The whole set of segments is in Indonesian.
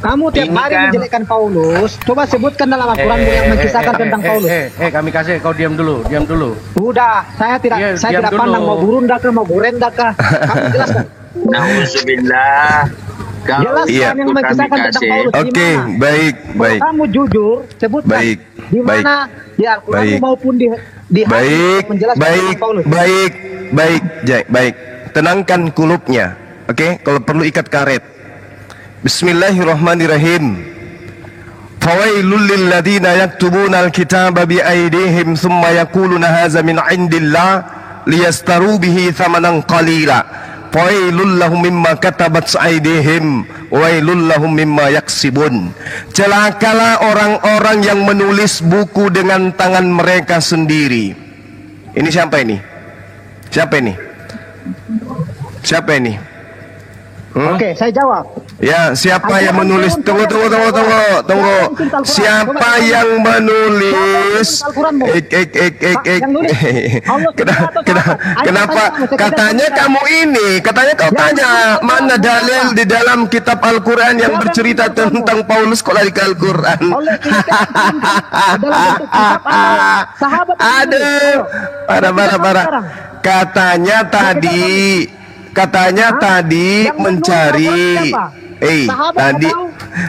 Kamu tiap Ini hari kan- menjelekkan Paulus. Coba sebutkan dalam Al-Quranmu yang mengisahkan tentang Paulus. Kami kasih kau diam dulu. Udah, saya tidak Iya, saya diam tidak pandang dulu. mau burunda kah, mau burenda kah. Kamu jelaskan. Nauzubillah. Kau Jelaskan Iya. yang kami mengisahkan tentang kasih. Paulus. Oke, Di mana? baik, Kalau baik. kamu jujur, sebutkan Baik, di mana di Al-Quran baik. maupun di hadis Baik, menjelaskan baik, tentang Paulus. baik. Tenangkan kulupnya. Oke, kalau perlu ikat karet. Bismillahirrahmanirrahim. Fawailul lil ladzina yaktubuna al-kitaba bi aydihim thumma yaquluna hadza min 'indillah liyastaru bihi thamanan qalila. Fawailul lahum mimma katabat aydihim wailul lahum mimma yaksibun. Celakalah orang-orang yang menulis buku dengan tangan mereka sendiri. Ini siapa ini? Siapa ini? Oke, saya jawab. Ya, siapa yang menulis? Tunggu. Siapa yang menulis? Kenapa? Katanya kamu ini, katanya kau tanya mana dalil di dalam kitab Al-Quran yang bercerita tentang Paulus kok lari ke Al-Quran? Aduh, para. Katanya tadi mencari.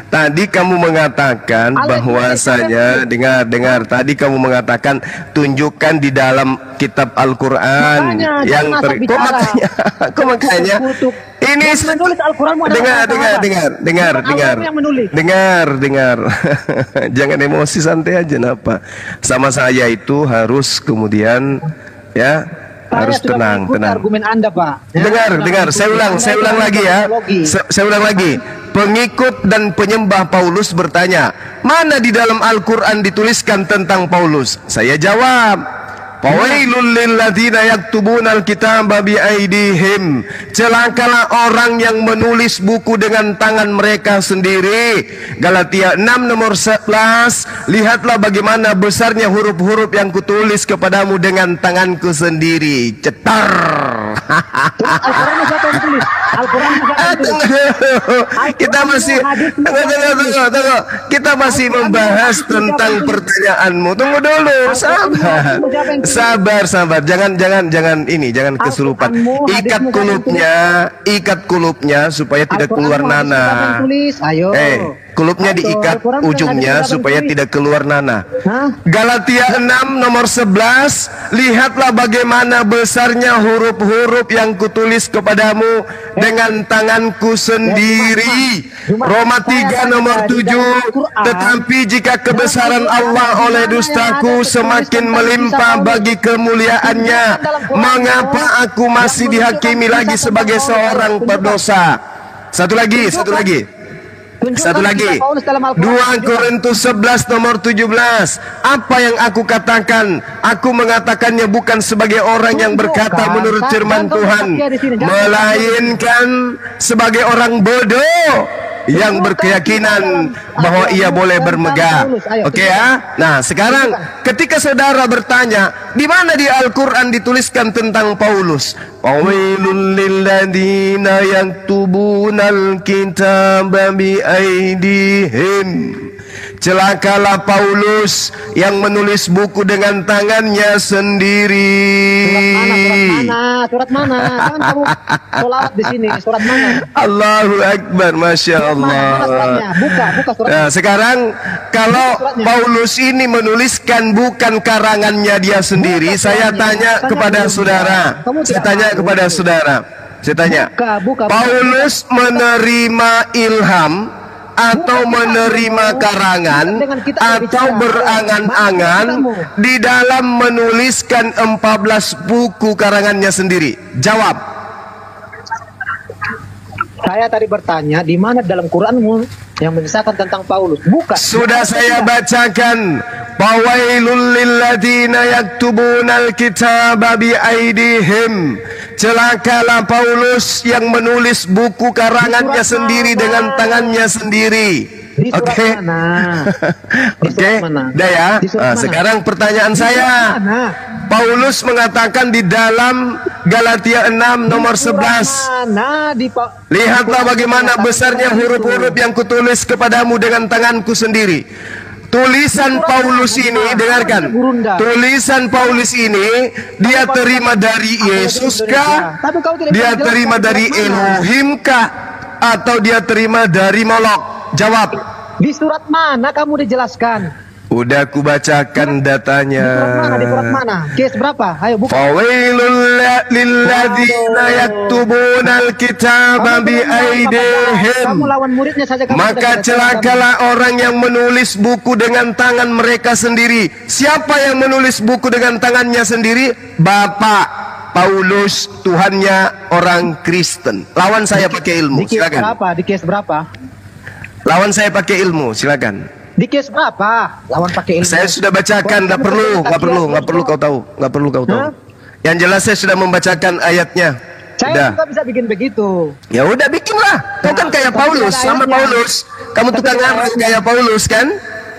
Tadi kamu mengatakan bahwasanya dengar. Tadi kamu mengatakan tunjukkan di dalam kitab Al-Quran yang kok makanya ini dengar. Jangan emosi, santai aja napa. Sama saya itu harus kemudian ya. Harus tenang. Argumen Anda, Pak. Dengar. Saya ulang lagi ya. Saya ulang lagi. Pengikut dan penyembah Paulus bertanya, mana di dalam Al-Quran dituliskan tentang Paulus? Saya jawab, fawailul lil ladzina yaktubuna al-kitaba bi aydihim. Celakalah orang yang menulis buku dengan tangan mereka sendiri. Galatia 6 nomor 11. Lihatlah bagaimana besarnya huruf-huruf yang kutulis kepadamu dengan tanganku sendiri. Cetar. Al-Quran siapa yang tulis? Kita masih tunggu. Kita masih membahas tentang pertanyaanmu. Tunggu dulu, sabar. Jangan kesurupan. Ikat kulupnya supaya tidak keluar nanah. Kulupnya diikat ujungnya supaya tidak keluar nanah. Galatia 6 nomor 11. Lihatlah bagaimana besarnya huruf-huruf yang kutulis kepadamu dengan tanganku sendiri. Roma 3 nomor 7. Tetapi jika kebesaran Allah oleh dustaku semakin melimpah bagi kemuliaannya, mengapa aku masih dihakimi lagi sebagai seorang pendosa? Satu lagi. 2 Korintus 11 nomor 17. Apa yang aku katakan? Aku mengatakannya bukan sebagai orang yang berkata menurut firman Tuhan, melainkan sebagai orang bodoh yang berkeyakinan bahwa ia boleh bermegah. Oke ya? Nah, sekarang ketika saudara bertanya, di mana di Al-Quran dituliskan tentang Paulus? Fawailul lil ladzina yaktubunal kitaba bi aydihim. Celakalah Paulus yang menulis buku dengan tangannya sendiri. Surat mana? Jangan kamu sholawat di sini. Surat mana? Allahu Akbar, Masya Allah. Buka surat. Nah, sekarang kalau Paulus ini menuliskan bukan karangannya dia sendiri, saya tanya kepada saudara. Saya tanya, Paulus menerima ilham atau menerima karangan atau berangan-angan di dalam menuliskan 14 buku karangannya sendiri? Jawab. Saya tadi bertanya, di mana dalam Quranmu yang mengisahkan tentang Paulus? Bukan. Sudah saya bacakan. Fawailul lil ladzina yaktubunal kitaba bi aydihim. Celakalah Paulus yang menulis buku karangannya sendiri dengan tangannya sendiri. Oke. Dah ya. Sekarang pertanyaan saya. Paulus mengatakan di dalam Galatia 6 nomor 11. Lihatlah bagaimana besarnya huruf-huruf yang kutulis kepadamu dengan tanganku sendiri. Tulisan Paulus ini, dengarkan. Tulisan Paulus ini dia terima dari Yesus kah? Dia terima dari Elohim kah? Atau dia terima dari Molok? Jawab. Di surat mana kamu dijelaskan? Udah aku bacakan datanya. Di surat mana? Di surat mana? Kes berapa? Ayo buka. Fawailul lilladzina yaktubunal kitaba biaidihim. Kamu lawan muridnya saja. Maka celakalah orang yang menulis buku dengan tangan mereka sendiri. Siapa yang menulis buku dengan tangannya sendiri? Bapak Paulus, Tuhannya orang Kristen. Lawan saya pakai ilmu, silakan. Di kes berapa? Lawan saya pakai ilmu, silakan. Di kes berapa? Lawan pakai ilmu. Saya sudah bacakan, nggak perlu kau tahu. Yang jelas saya sudah membacakan ayatnya. Saya juga bisa bikin begitu. Ya udah bikinlah. Kau kan kayak Paulus, sama Paulus. Kamu tukang ngarang kayak Paulus kan?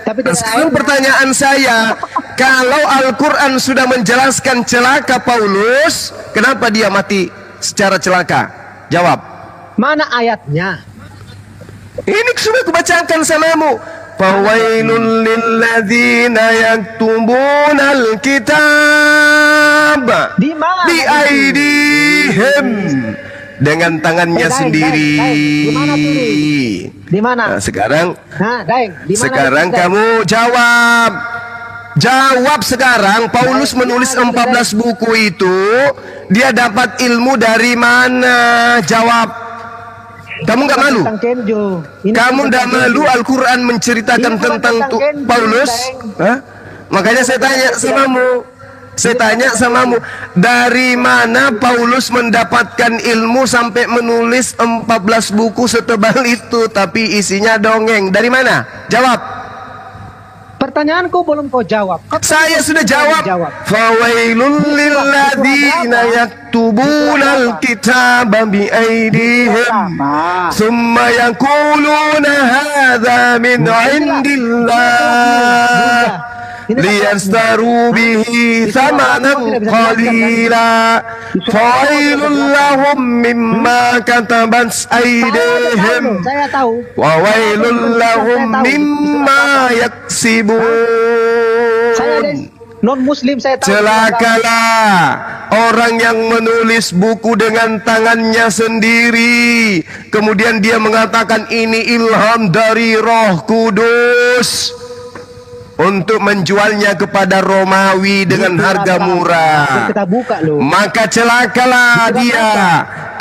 Sekarang pertanyaan saya, kalau Al-Quran sudah menjelaskan celaka Paulus, kenapa dia mati secara celaka? Jawab. Mana ayatnya? Ini sudah kubacakan samamu. Fawailul lilladzina yaktubunal kitab biaidihim, dengan tangannya sendiri. Di mana? Nah, sekarang dimana sekarang kamu jawab. Jawab sekarang. Paulus menulis 14 buku itu, dia dapat ilmu dari mana? Jawab. Kamu nggak malu? Kamu nggak malu Al-Quran menceritakan tentang Paulus? Hah? Makanya saya tanya samamu, dari mana Paulus mendapatkan ilmu sampai menulis 14 buku setebal itu, tapi isinya dongeng? Dari mana? Jawab. Pertanyaanku belum kau jawab. Saya sudah jawab. Fawailul lilladzina yaktubunal kitaba biaidihim thumma yaquluna hadza min indillah liyastaru bihi thamanan qalila fawailul lahum mimma katabat aydihim wa wailul lahum mimma yaksibun. Non muslim saya tahu. Celakalah orang yang menulis buku dengan tangannya sendiri, kemudian dia mengatakan ini ilham dari Roh Kudus untuk menjualnya kepada Romawi dengan harga murah. Maka celakalah dia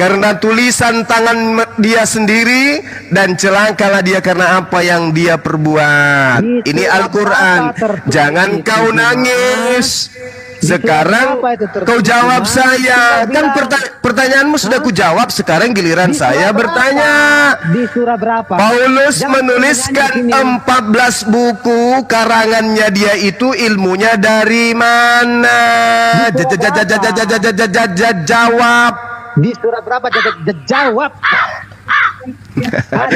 karena tulisan tangan dia sendiri, dan celakalah dia karena apa yang dia perbuat. Ini Al-Quran. Jangan kau nangis. Sekarang kau jawab saya. Kan pertanyaanmu sudah ku jawab. Sekarang giliran saya bertanya. Di surah berapa? Paulus menuliskan 14 buku, karangannya dia itu, ilmunya dari mana? Jawab. Di surah berapa? Jawab.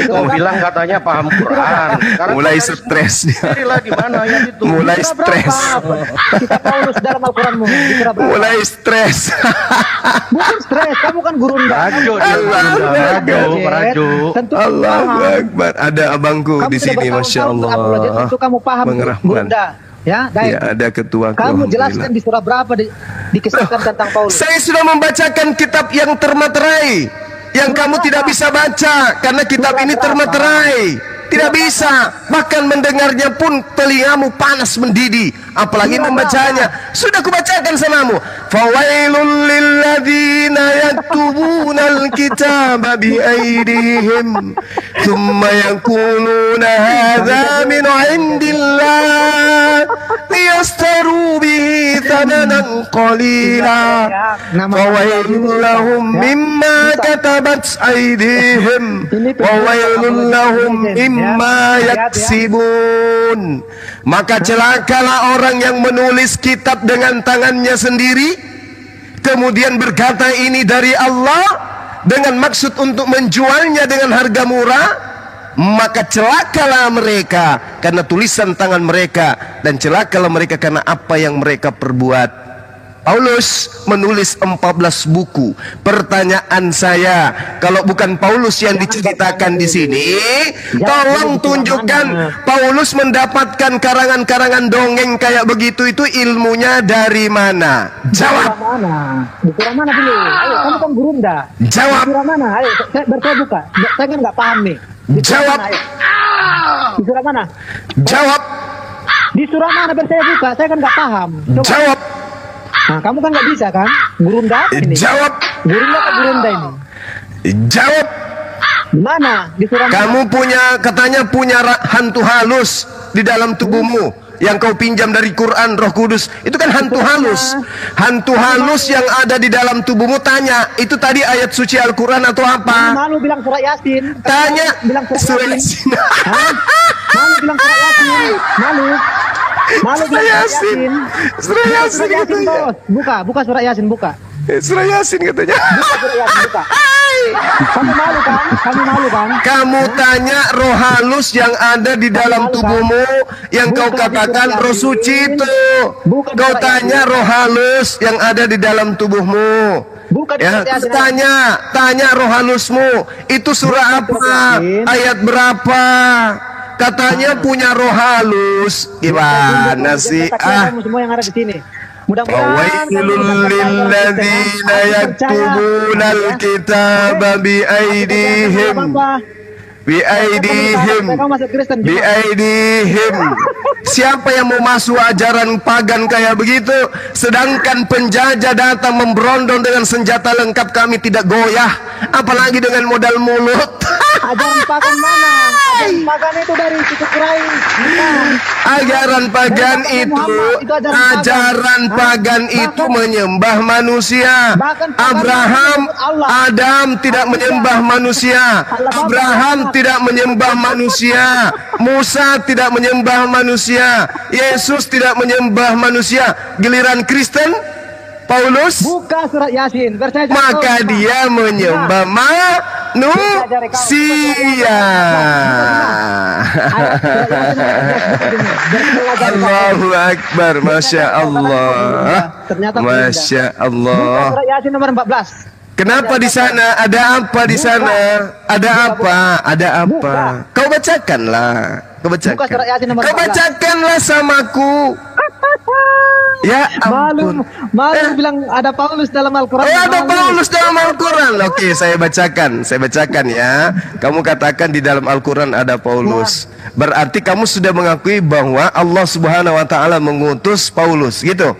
Kau bilang katanya paham Quran. Mulai stres dia. Di mana ya itu? Mulai stres. Kita Paulus dalam Al-Quranmu. Mulai stres. Bukan stres, kamu kan guru Rajo. Allahu Akbar. Ada abangku di sini, masya Allah. Tentu kamu paham. Bunda. Ya, ada ketua. Kamu jelaskan di surah berapa dikisahkan tentang Paulus. Saya sudah membacakan kitab yang termaterai, yang kamu tidak bisa baca karena kitab ini termaterai. Tidak bisa, bahkan mendengarnya pun telingamu panas mendidih, apalagi membacanya. Sudah kubacakan samamu. Fawailul lilladzina yaktubunal kitaba biaidihim thumma yaquluna hadza min indillah liyastaru bihi thamanan qalila fawailul lahum mimma katabat aydihim wa wailul lahum mimma yaksibun. Maka celakalah orang yang menulis kitab dengan tangannya sendiri, kemudian berkata ini dari Allah dengan maksud untuk menjualnya dengan harga murah. Maka celakalah mereka karena tulisan tangan mereka, dan celakalah mereka karena apa yang mereka perbuat. Paulus menulis 14 buku. Pertanyaan saya, kalau bukan Paulus yang diceritakan di sini, tolong tunjukkan Paulus mendapatkan karangan-karangan dongeng kayak begitu itu ilmunya dari mana? Jawab. Di surah mana dulu? Ayo, kamu kan gurunda. Jawab. Di surah mana? Ayo, saya buka. Saya kan nggak paham nih. Jawab. Di surah mana? Jawab. Di surah mana biar saya buka? Saya kan nggak paham. Coba. Jawab. Nah, kamu kan nggak bisa kan? Gurunda apa ini? Jawab. Gurunda apa gurunda ini? Jawab. Mana? Di surah mana? Kamu katanya punya hantu halus di dalam tubuhmu yang kau pinjam dari Quran, Roh Kudus. Itu kan hantu halus. Hantu halus yang ada di dalam tubuhmu, tanya, itu tadi ayat suci Al-Quran atau apa? Malu bilang surat Yasin. Tanya bilang surat Yasin. Malu bilang surat Yasin. Malu bilang Yasin. Surat Yasin katanya. Bos. Buka surat Yasin, buka. Surat Yasin katanya. Buka surat Yasin, buka. Kamu malu kan? Kamu tanya roh halus yang ada di dalam tubuhmu yang kau katakan roh suci itu. Kau tanya roh halus yang ada di dalam tubuhmu. Ya, tanya roh halusmu itu surah apa? Ayat berapa? Katanya punya roh halus. Gimana sih? Semua yang ada di sini. Fawailul lilladzina yaktubunal kitaba biaidihim Siapa yang mau masuk ajaran pagan kayak begitu, sedangkan penjajah datang memberondong dengan senjata lengkap, kami tidak goyah, apalagi dengan modal mulut. Ajaran pagan mana? Ajaran pagan itu dari suku Quraisy. Ajaran pagan itu menyembah manusia. Adam tidak menyembah manusia. Abraham tidak menyembah manusia. Musa tidak menyembah manusia. Yesus tidak menyembah manusia. Giliran Kristen, Paulus buka surat Yasin, maka dia menyembah manusia. Allahu Akbar, Masya Allah. Masya Allah. Surat Yasin nomor 14. Kenapa di sana? Ada apa di sana? Ada apa? Ada apa? Kau bacakanlah. Kau bacakanlah samaku. Ya ampun. Malu bilang ada Paulus dalam Al-Quran. Ada Paulus dalam Al-Quran. Oke, saya bacakan ya. Kamu katakan di dalam Al-Quran ada Paulus. Berarti kamu sudah mengakui bahwa Allah Subhanahu Wa Taala mengutus Paulus, gitu?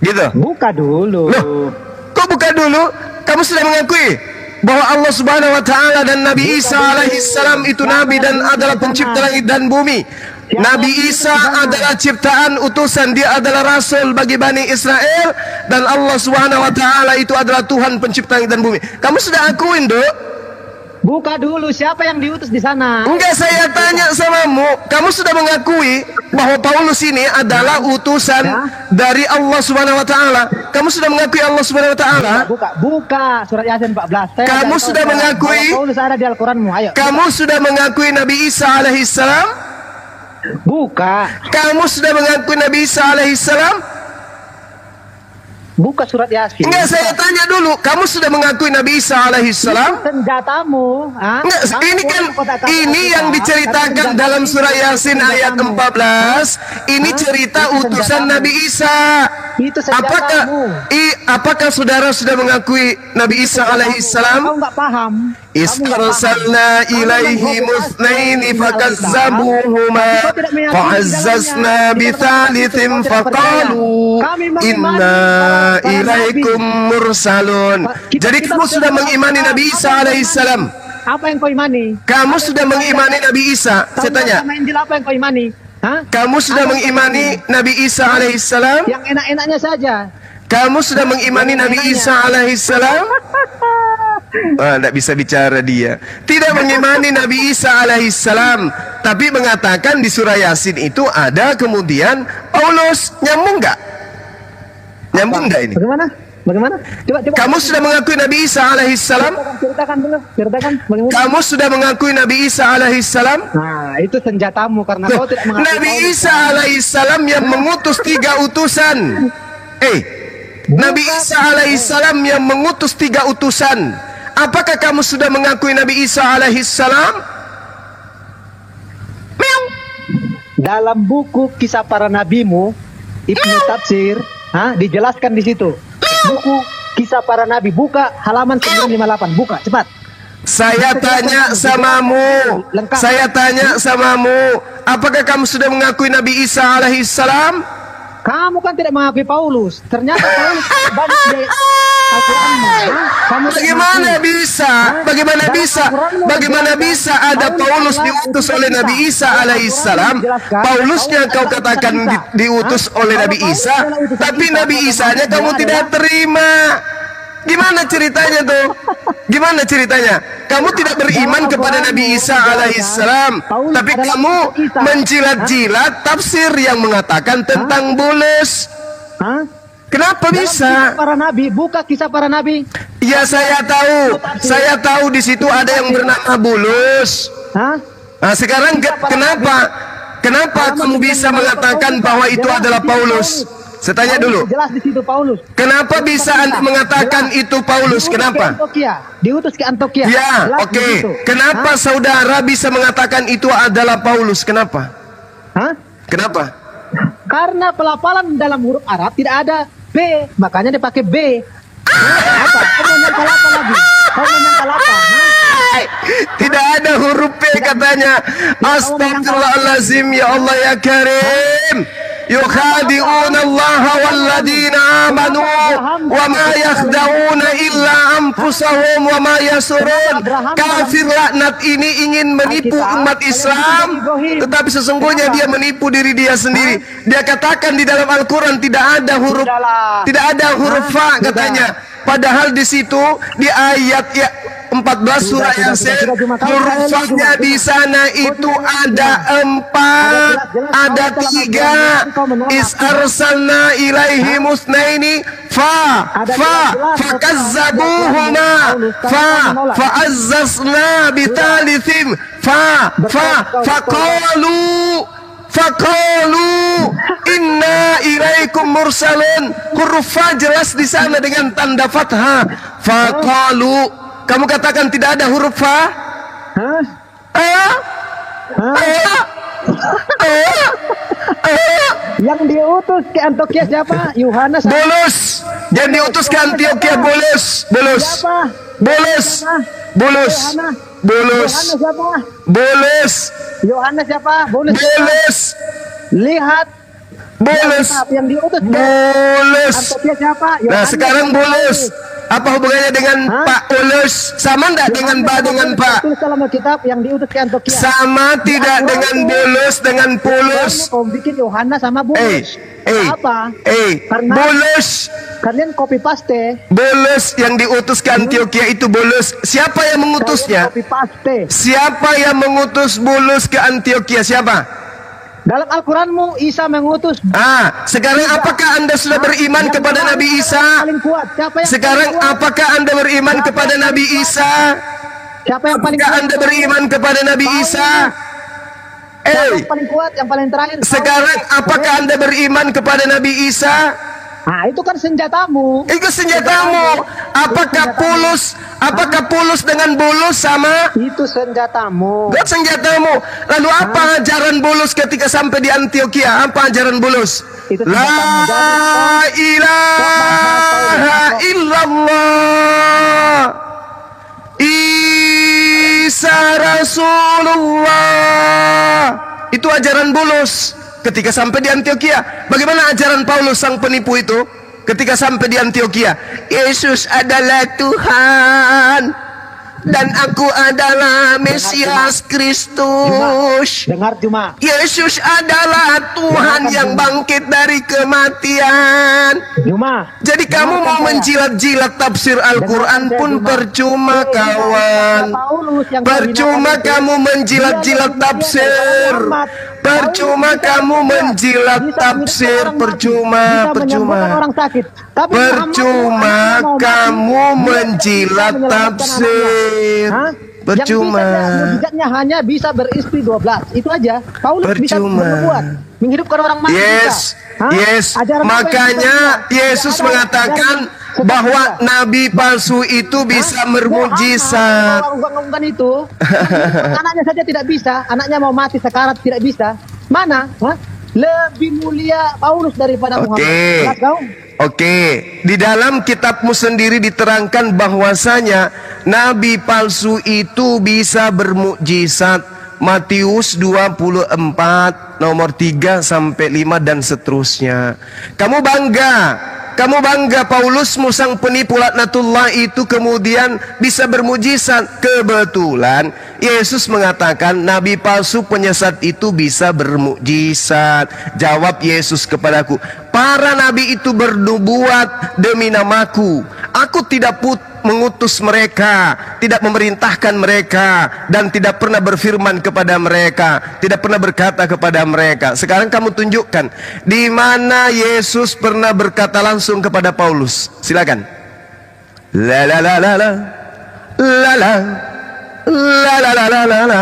Gitu? Buka dulu. Loh, kok buka dulu? Kamu sudah mengakui bahwa Allah Subhanahu Wa Taala dan Nabi Isa alaihissalam itu nabi dan adalah pencipta langit dan bumi. Nabi Isa adalah ciptaan utusan, dia adalah rasul bagi Bani Israel, dan Allah Subhanahu Wa Taala itu adalah Tuhan pencipta langit dan bumi. Kamu sudah akuin, Dok? Buka dulu, siapa yang diutus di sana? Enggak, saya tanya samamu. Kamu sudah mengakui bahwa Paulus ini adalah utusan dari Allah Subhanahu Wa Taala? Kamu sudah mengakui Allah Subhanahu Wa Taala? Buka surat Yasin 14. Kamu sudah mengakui Paulus ada di Al-Quranmu? Ayo. Kamu sudah mengakui Nabi Isa alaihissalam? Buka. Kamu sudah mengakui Nabi Isa alaihissalam? Buka surat Yasin. Enggak, saya tanya dulu. Kamu sudah mengakui Nabi Isa alaihissalam? Senjatamu. Enggak, ini yang diceritakan dalam surah Yasin ayat 14. Ini cerita utusan Nabi Isa. Apakah saudara sudah mengakui Nabi Isa alaihissalam? Kamu enggak paham. Istarsalna ilaihi musnaini fakazzabuhuma fa'azzazna bithalithin faqalu inna ilaikum mursalun. Jadi kamu sudah mengimani Nabi Isa alaihissalam? Apa yang kau imani? Kamu sudah mengimani Nabi Isa? Saya tanya. Apa yang kau imani? Kamu sudah mengimani Nabi Isa alaihissalam? Yang enak-enaknya saja. Kamu sudah mengimani Nabi Isa alaihissalam? Tidak bisa bicara dia. Tidak mengimani Nabi Isa alaihissalam, tapi mengatakan di surah Yasin itu ada kemudian Paulus. Nyambung nggak? Nyambung nggak ini? Bagaimana? Coba. Kamu sudah mengakui Nabi Isa alaihissalam? Ceritakan dulu. Bagaimana? Kamu sudah mengakui Nabi Isa alaihissalam? Nah, itu senjatamu karena kau tidak mengakui Nabi Isa alaihissalam yang mengutus 3 utusan. Nabi Isa alaihissalam yang mengutus 3 utusan. Apakah kamu sudah mengakui Nabi Isa alaihissalam? Dalam buku Kisah Para Nabimu, Ibnu Tafsir, dijelaskan di situ. Buku Kisah Para Nabi, buka halaman 958, buka cepat. Saya tanya samamu, apakah kamu sudah mengakui Nabi Isa alaihissalam? Kamu kan tidak mengakui Paulus. Ternyata Paulus banyak di Al-Qur'anmu. Bagaimana bisa ada Paulus diutus oleh Nabi Isa alaihissalam? Paulusnya kau katakan diutus oleh Nabi Isa, tapi Nabi Isanya kamu tidak terima. Gimana ceritanya tuh? Gimana ceritanya? Kamu tidak beriman kepada Nabi Isa alaihissalam, tapi kamu menjilat-jilat tafsir yang mengatakan tentang bulus. Kenapa bisa? Para Nabi, buka Kisah Para Nabi. Ya saya tahu di situ ada yang bernama bulus. Nah, sekarang kenapa kamu bisa mengatakan bahwa itu adalah Paulus? Saya tanya dulu. Jelas di situ Paulus. Kenapa bisa Anda mengatakan itu Paulus? Kenapa? Diutus ke Antioquia. Ya, oke. Kenapa saudara bisa mengatakan itu adalah Paulus? Kenapa? Kenapa? Karena pelafalan dalam huruf Arab tidak ada B, makanya dipakai B. Apa? Kau menyangkal apa lagi? Kau menyangkal apa? Tidak ada huruf P katanya. Astagfirullahalazim, ya Allah ya Karim. يخادعون الله والذين آمنوا وما يخدعون إلا أنفسهم وما يشعرون. Kafir laknat ini ingin menipu umat Islam, tetapi sesungguhnya dia menipu diri dia sendiri. Dia katakan di dalam Al-Quran tidak ada huruf fa katanya. Padahal di situ di ayat 14 surah Yasin, hurufnya di sana itu ada 4, ada 3. Is arsalna ilaihi musnaini fakazzabuhuma fa'azzazna bitalithin faqalu inna ilaikum mursalun. Huruf fa jelas di sana dengan tanda fathah. Faqalu. Kamu katakan tidak ada huruf fa? Yang diutus ke Antioquia siapa? Yohanes. Bulus. Yang diutus ke Antioquia Bulus. Siapa? Yohanes siapa? Bulus. Lihat. Bulus. Yang diutus ke Antioquia siapa? Nah, sekarang Bulus. Apa hubungannya dengan Pak Ulus? Sama enggak dengan Pak? Tulis dalam Alkitab yang diutus ke Antioquia. Sama tidak dengan Bulus dengan Pulus? Kau bikin Yohanes sama Bulus. Apa? Karena Bulus. Kalian copy paste. Bulus yang diutus ke Antioquia itu Bulus. Siapa yang mengutusnya? Copy paste. Siapa yang mengutus Bulus ke Antioquia? Siapa? Dalam Al-Quranmu Isa mengutus. Sekarang apakah Anda sudah beriman kepada Nabi Isa? Sekarang apakah Anda beriman kepada Nabi Isa? Siapa yang paling kuat? Anda beriman kepada Nabi Isa? Yang paling kuat, yang paling terakhir. Sekarang apakah Anda beriman kepada Nabi Isa? Itu kan senjatamu. Itu senjatamu. Apakah Pulus dengan Bulus sama? Itu senjatamu. Itu senjatamu. Lalu apa ajaran Bulus ketika sampai di Antioquia? Apa ajaran Bulus? La ilaha illallah Isa Rasulullah. Itu ajaran Bulus ketika sampai di Antioquia. Bagaimana ajaran Paulus sang penipu itu ketika sampai di Antioquia? Yesus adalah Tuhan dan aku adalah Mesias Kristus. Dengar cuma. Yesus adalah Tuhan yang bangkit dari kematian. Jadi kamu mau menjilat-jilat tafsir Al-Quran pun percuma kawan. Percuma kamu menjilat-jilat tafsir. Percuma kamu menjilat tafsir. Percuma kamu menjilat tafsir. Percuma. Mujizatnya hanya bisa beristri 12. Itu aja. Paulus bisa membuat menghidupkan orang mati. Yes. Yes. Makanya Yesus mengatakan bahwa nabi palsu itu bisa bermujizat. Bukan itu. Anaknya saja tidak bisa. Anaknya mau mati sekarat tidak bisa. Mana? Lebih mulia Paulus daripada Muhammad. Oke, di dalam kitabmu sendiri diterangkan bahwasanya nabi palsu itu bisa bermukjizat. Matius 24 nomor 3 sampai 5 dan seterusnya. Kamu bangga Paulusmu sang penipu laknatullah itu kemudian bisa bermujizat. Kebetulan Yesus mengatakan nabi palsu penyesat itu bisa bermujizat. Jawab Yesus kepadaku, para nabi itu bernubuat demi namaku. Aku tidak mengutus mereka, tidak memerintahkan mereka, dan tidak pernah berfirman kepada mereka, tidak pernah berkata kepada mereka. Sekarang kamu tunjukkan di mana Yesus pernah berkata langsung kepada Paulus. Silakan. La la la la la la la la la la la la.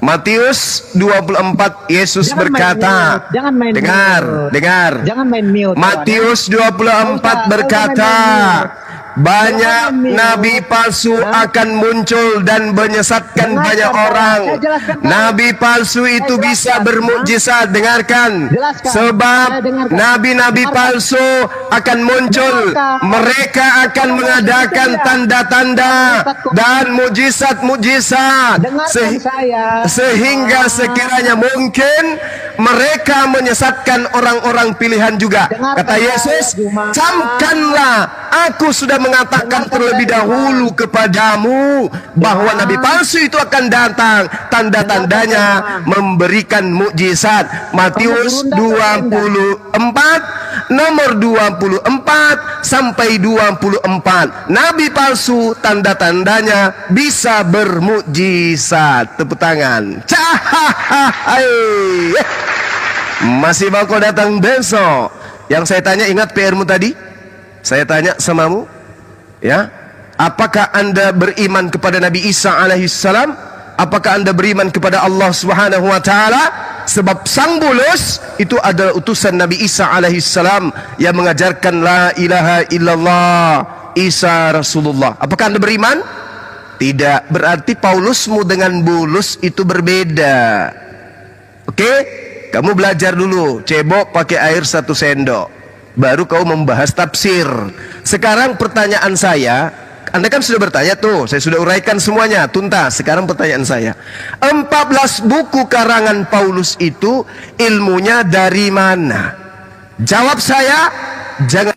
Matius 24 Yesus berkata, dengar. Jangan main mute. Matius 24 berkata, banyak nabi palsu akan muncul dan menyesatkan banyak orang. Nabi palsu itu bisa bermukjizat. Dengarkan. Sebab nabi-nabi palsu akan muncul. Mereka akan mengadakan tanda-tanda dan mujizat-mujizat. Sehingga sekiranya mungkin mereka menyesatkan orang-orang pilihan juga. Kata Yesus, camkanlah, aku sudah mengatakan terlebih dahulu kepadamu bahwa nabi palsu itu akan datang, tanda-tandanya memberikan mukjizat. Matius 24 nomor 24 sampai 24. Nabi palsu tanda-tandanya bisa bermukjizat. Tepuk tangan. Cahai. Masih mau kau datang besok? Yang saya tanya, ingat PR-mu tadi? Saya tanya samamu, ya, apakah Anda beriman kepada Nabi Isa alaihissalam? Apakah Anda beriman kepada Allah Subhanahu wa taala? Sebab sang bulus itu adalah utusan Nabi Isa alaihissalam yang mengajarkan la ilaha illallah, Isa Rasulullah. Apakah Anda beriman? Tidak. Berarti Paulusmu dengan bulus itu berbeda. Oke? Kamu belajar dulu, cebok pakai air 1 sendok, baru kau membahas tafsir. Sekarang pertanyaan saya, Anda kan sudah bertanya tuh, saya sudah uraikan semuanya tuntas. Sekarang pertanyaan saya, 14 buku karangan Paulus itu ilmunya dari mana? Jawab saya, jangan.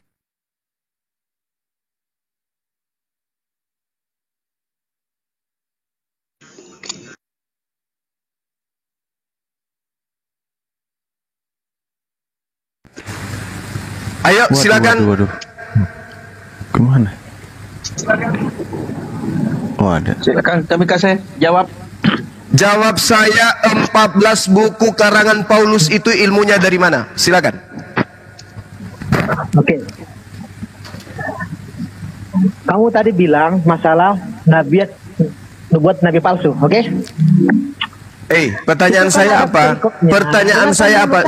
Ayo, silakan. Waduh. Kemana? Oh, ada. Silakan, kami kasih jawab. Jawab saya, 14 buku karangan Paulus itu ilmunya dari mana? Silakan. Oke. Kamu tadi bilang masalah nubuat nabi palsu, oke? Pertanyaan saya apa? Pertanyaan saya apa?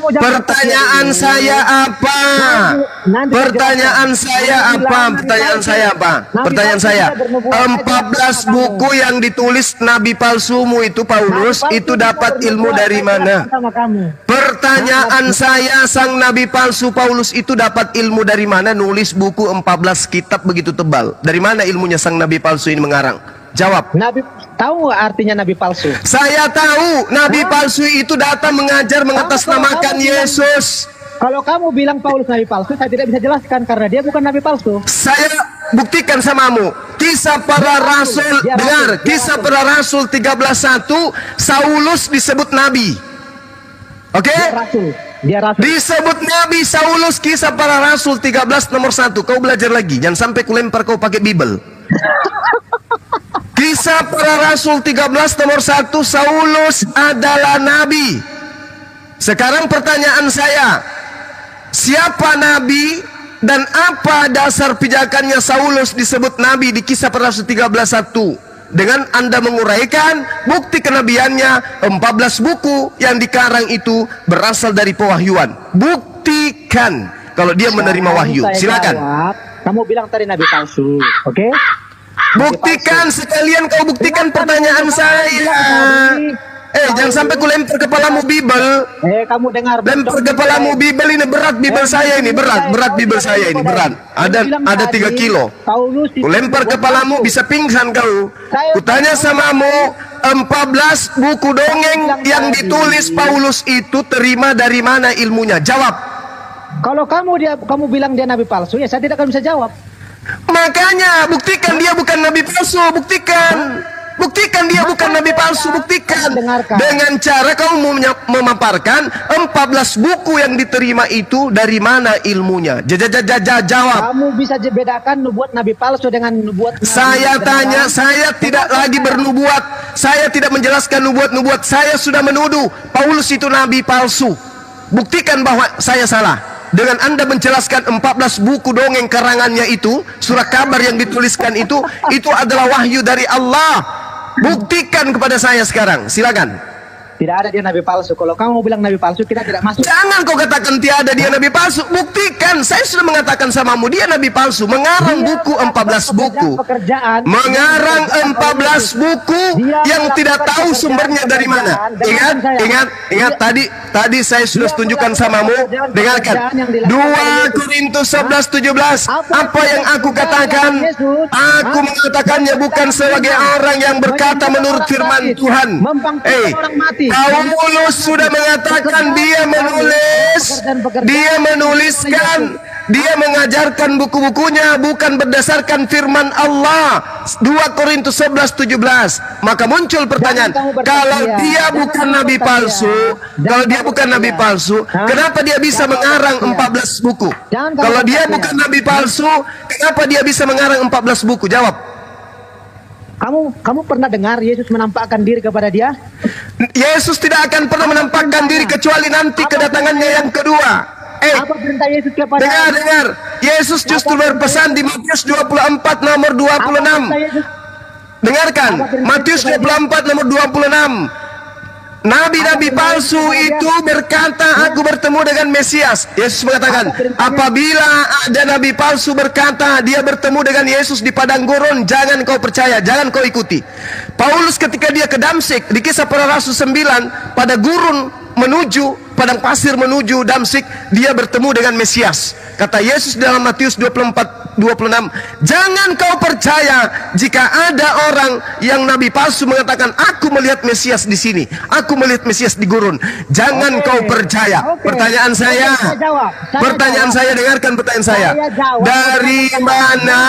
Pertanyaan saya apa? Pertanyaan saya apa? Pertanyaan saya apa? Pertanyaan saya, 14 buku yang ditulis nabi palsumu itu Paulus itu dapat ilmu dari mana? Pertanyaan saya, sang nabi palsu Paulus itu dapat ilmu dari mana nulis buku 14 kitab begitu tebal? Dari mana ilmunya sang nabi palsu ini mengarang? Jawab. Nabi tahu nggak artinya nabi palsu? Saya tahu. Nabi palsu itu datang mengajar mengatasnamakan Yesus. Kalau kamu bilang Paulus nabi palsu, saya tidak bisa jelaskan karena dia bukan nabi palsu. Saya buktikan samamu. Kisah para rasul, dengar. Kisah para rasul 13:1, Saulus disebut nabi. Oke? Dia rasul. Disebut nabi Saulus, kisah para rasul 13 nomor 1. Kau belajar lagi. Jangan sampai kulempar kau pakai Bible. Kisah para rasul 13 nomor 1, Saulus adalah nabi. Sekarang pertanyaan saya, siapa nabi Dan apa dasar pijakannya Saulus disebut nabi di Kisah Para Rasul 13:1? Dengan Anda menguraikan bukti kenabiannya, 14 buku yang dikarang itu berasal dari pewahyuan. Buktikan kalau dia menerima wahyu. Silakan. Kamu bilang tadi nabi palsu, oke? Buktikan sekalian, kau buktikan pertanyaan saya. Jangan sampai ku lempar kepalamu Bible. Kamu dengar. Lempar kepalamu Bible ini berat, Bible saya ini berat Bible saya ini berat. Ada 3 kilo. Ku lempar kepalamu bisa pingsan kau. Ku tanya samamu, 14 buku dongeng yang ditulis Paulus itu terima dari mana ilmunya? Jawab. Kalau kamu bilang dia nabi palsu, ya saya tidak akan bisa jawab. Makanya buktikan dia bukan nabi palsu, buktikan. Buktikan dia bukan nabi palsu, buktikan. Dengan cara kamu memaparkan 14 buku yang diterima itu dari mana ilmunya. Jawab. Kamu bisa bedakan nubuat nabi palsu dengan nubuat nabi. Saya tanya, saya tidak lagi bernubuat. Saya tidak menjelaskan nubuat-nubuat. Saya sudah menuduh Paulus itu nabi palsu. Buktikan bahwa saya salah. Dengan Anda menjelaskan 14 buku dongeng karangannya itu, surat kabar yang dituliskan itu adalah wahyu dari Allah. Buktikan kepada saya sekarang, silakan. Tidak ada dia nabi palsu. Kalau kamu bilang nabi palsu, kita tidak masuk. Jangan kau katakan tiada dia nabi palsu. Buktikan. Saya sudah mengatakan samamu dia nabi palsu. Mengarang buku 14 buku. Mengarang 14 buku yang tidak tahu sumbernya dari mana. Ingat tadi saya sudah tunjukkan samamu. Dengarkan. 2 Korintus 11:17. Apa yang aku katakan? Aku mengatakannya bukan sebagai orang yang berkata menurut firman Tuhan. Paulus sudah mengatakan dia menuliskan, dia mengajarkan buku-bukunya bukan berdasarkan firman Allah. 2 Korintus 11:17. Maka muncul pertanyaan, kalau dia bukan nabi palsu, kenapa dia bisa mengarang 14 buku? Kalau dia bukan nabi palsu, kenapa dia bisa mengarang 14 buku? Jawab. Kamu pernah dengar Yesus menampakkan diri kepada dia? Yesus tidak akan pernah menampakkan diri kecuali nanti kedatangannya yang kedua. Apa perintah Yesus kepada? Dengar. Yesus justru berpesan di Matius 24 nomor 26. Dengarkan, Matius 24 nomor 26. Nabi-nabi palsu itu berkata, aku bertemu dengan Mesias. Yesus mengatakan, apabila ada nabi palsu berkata, dia bertemu dengan Yesus di padang gurun, jangan kau percaya, jangan kau ikuti. Paulus ketika dia ke Damsik, di Kisah Para Rasul 9, pada gurun menuju, padang pasir menuju Damsik, dia bertemu dengan Mesias. Kata Yesus dalam Matius 24:26, jangan kau percaya jika ada orang yang nabi palsu mengatakan, aku melihat Mesias di sini, aku melihat Mesias di gurun. Jangan kau percaya. Pertanyaan saya, dengarkan pertanyaan saya. Dari mana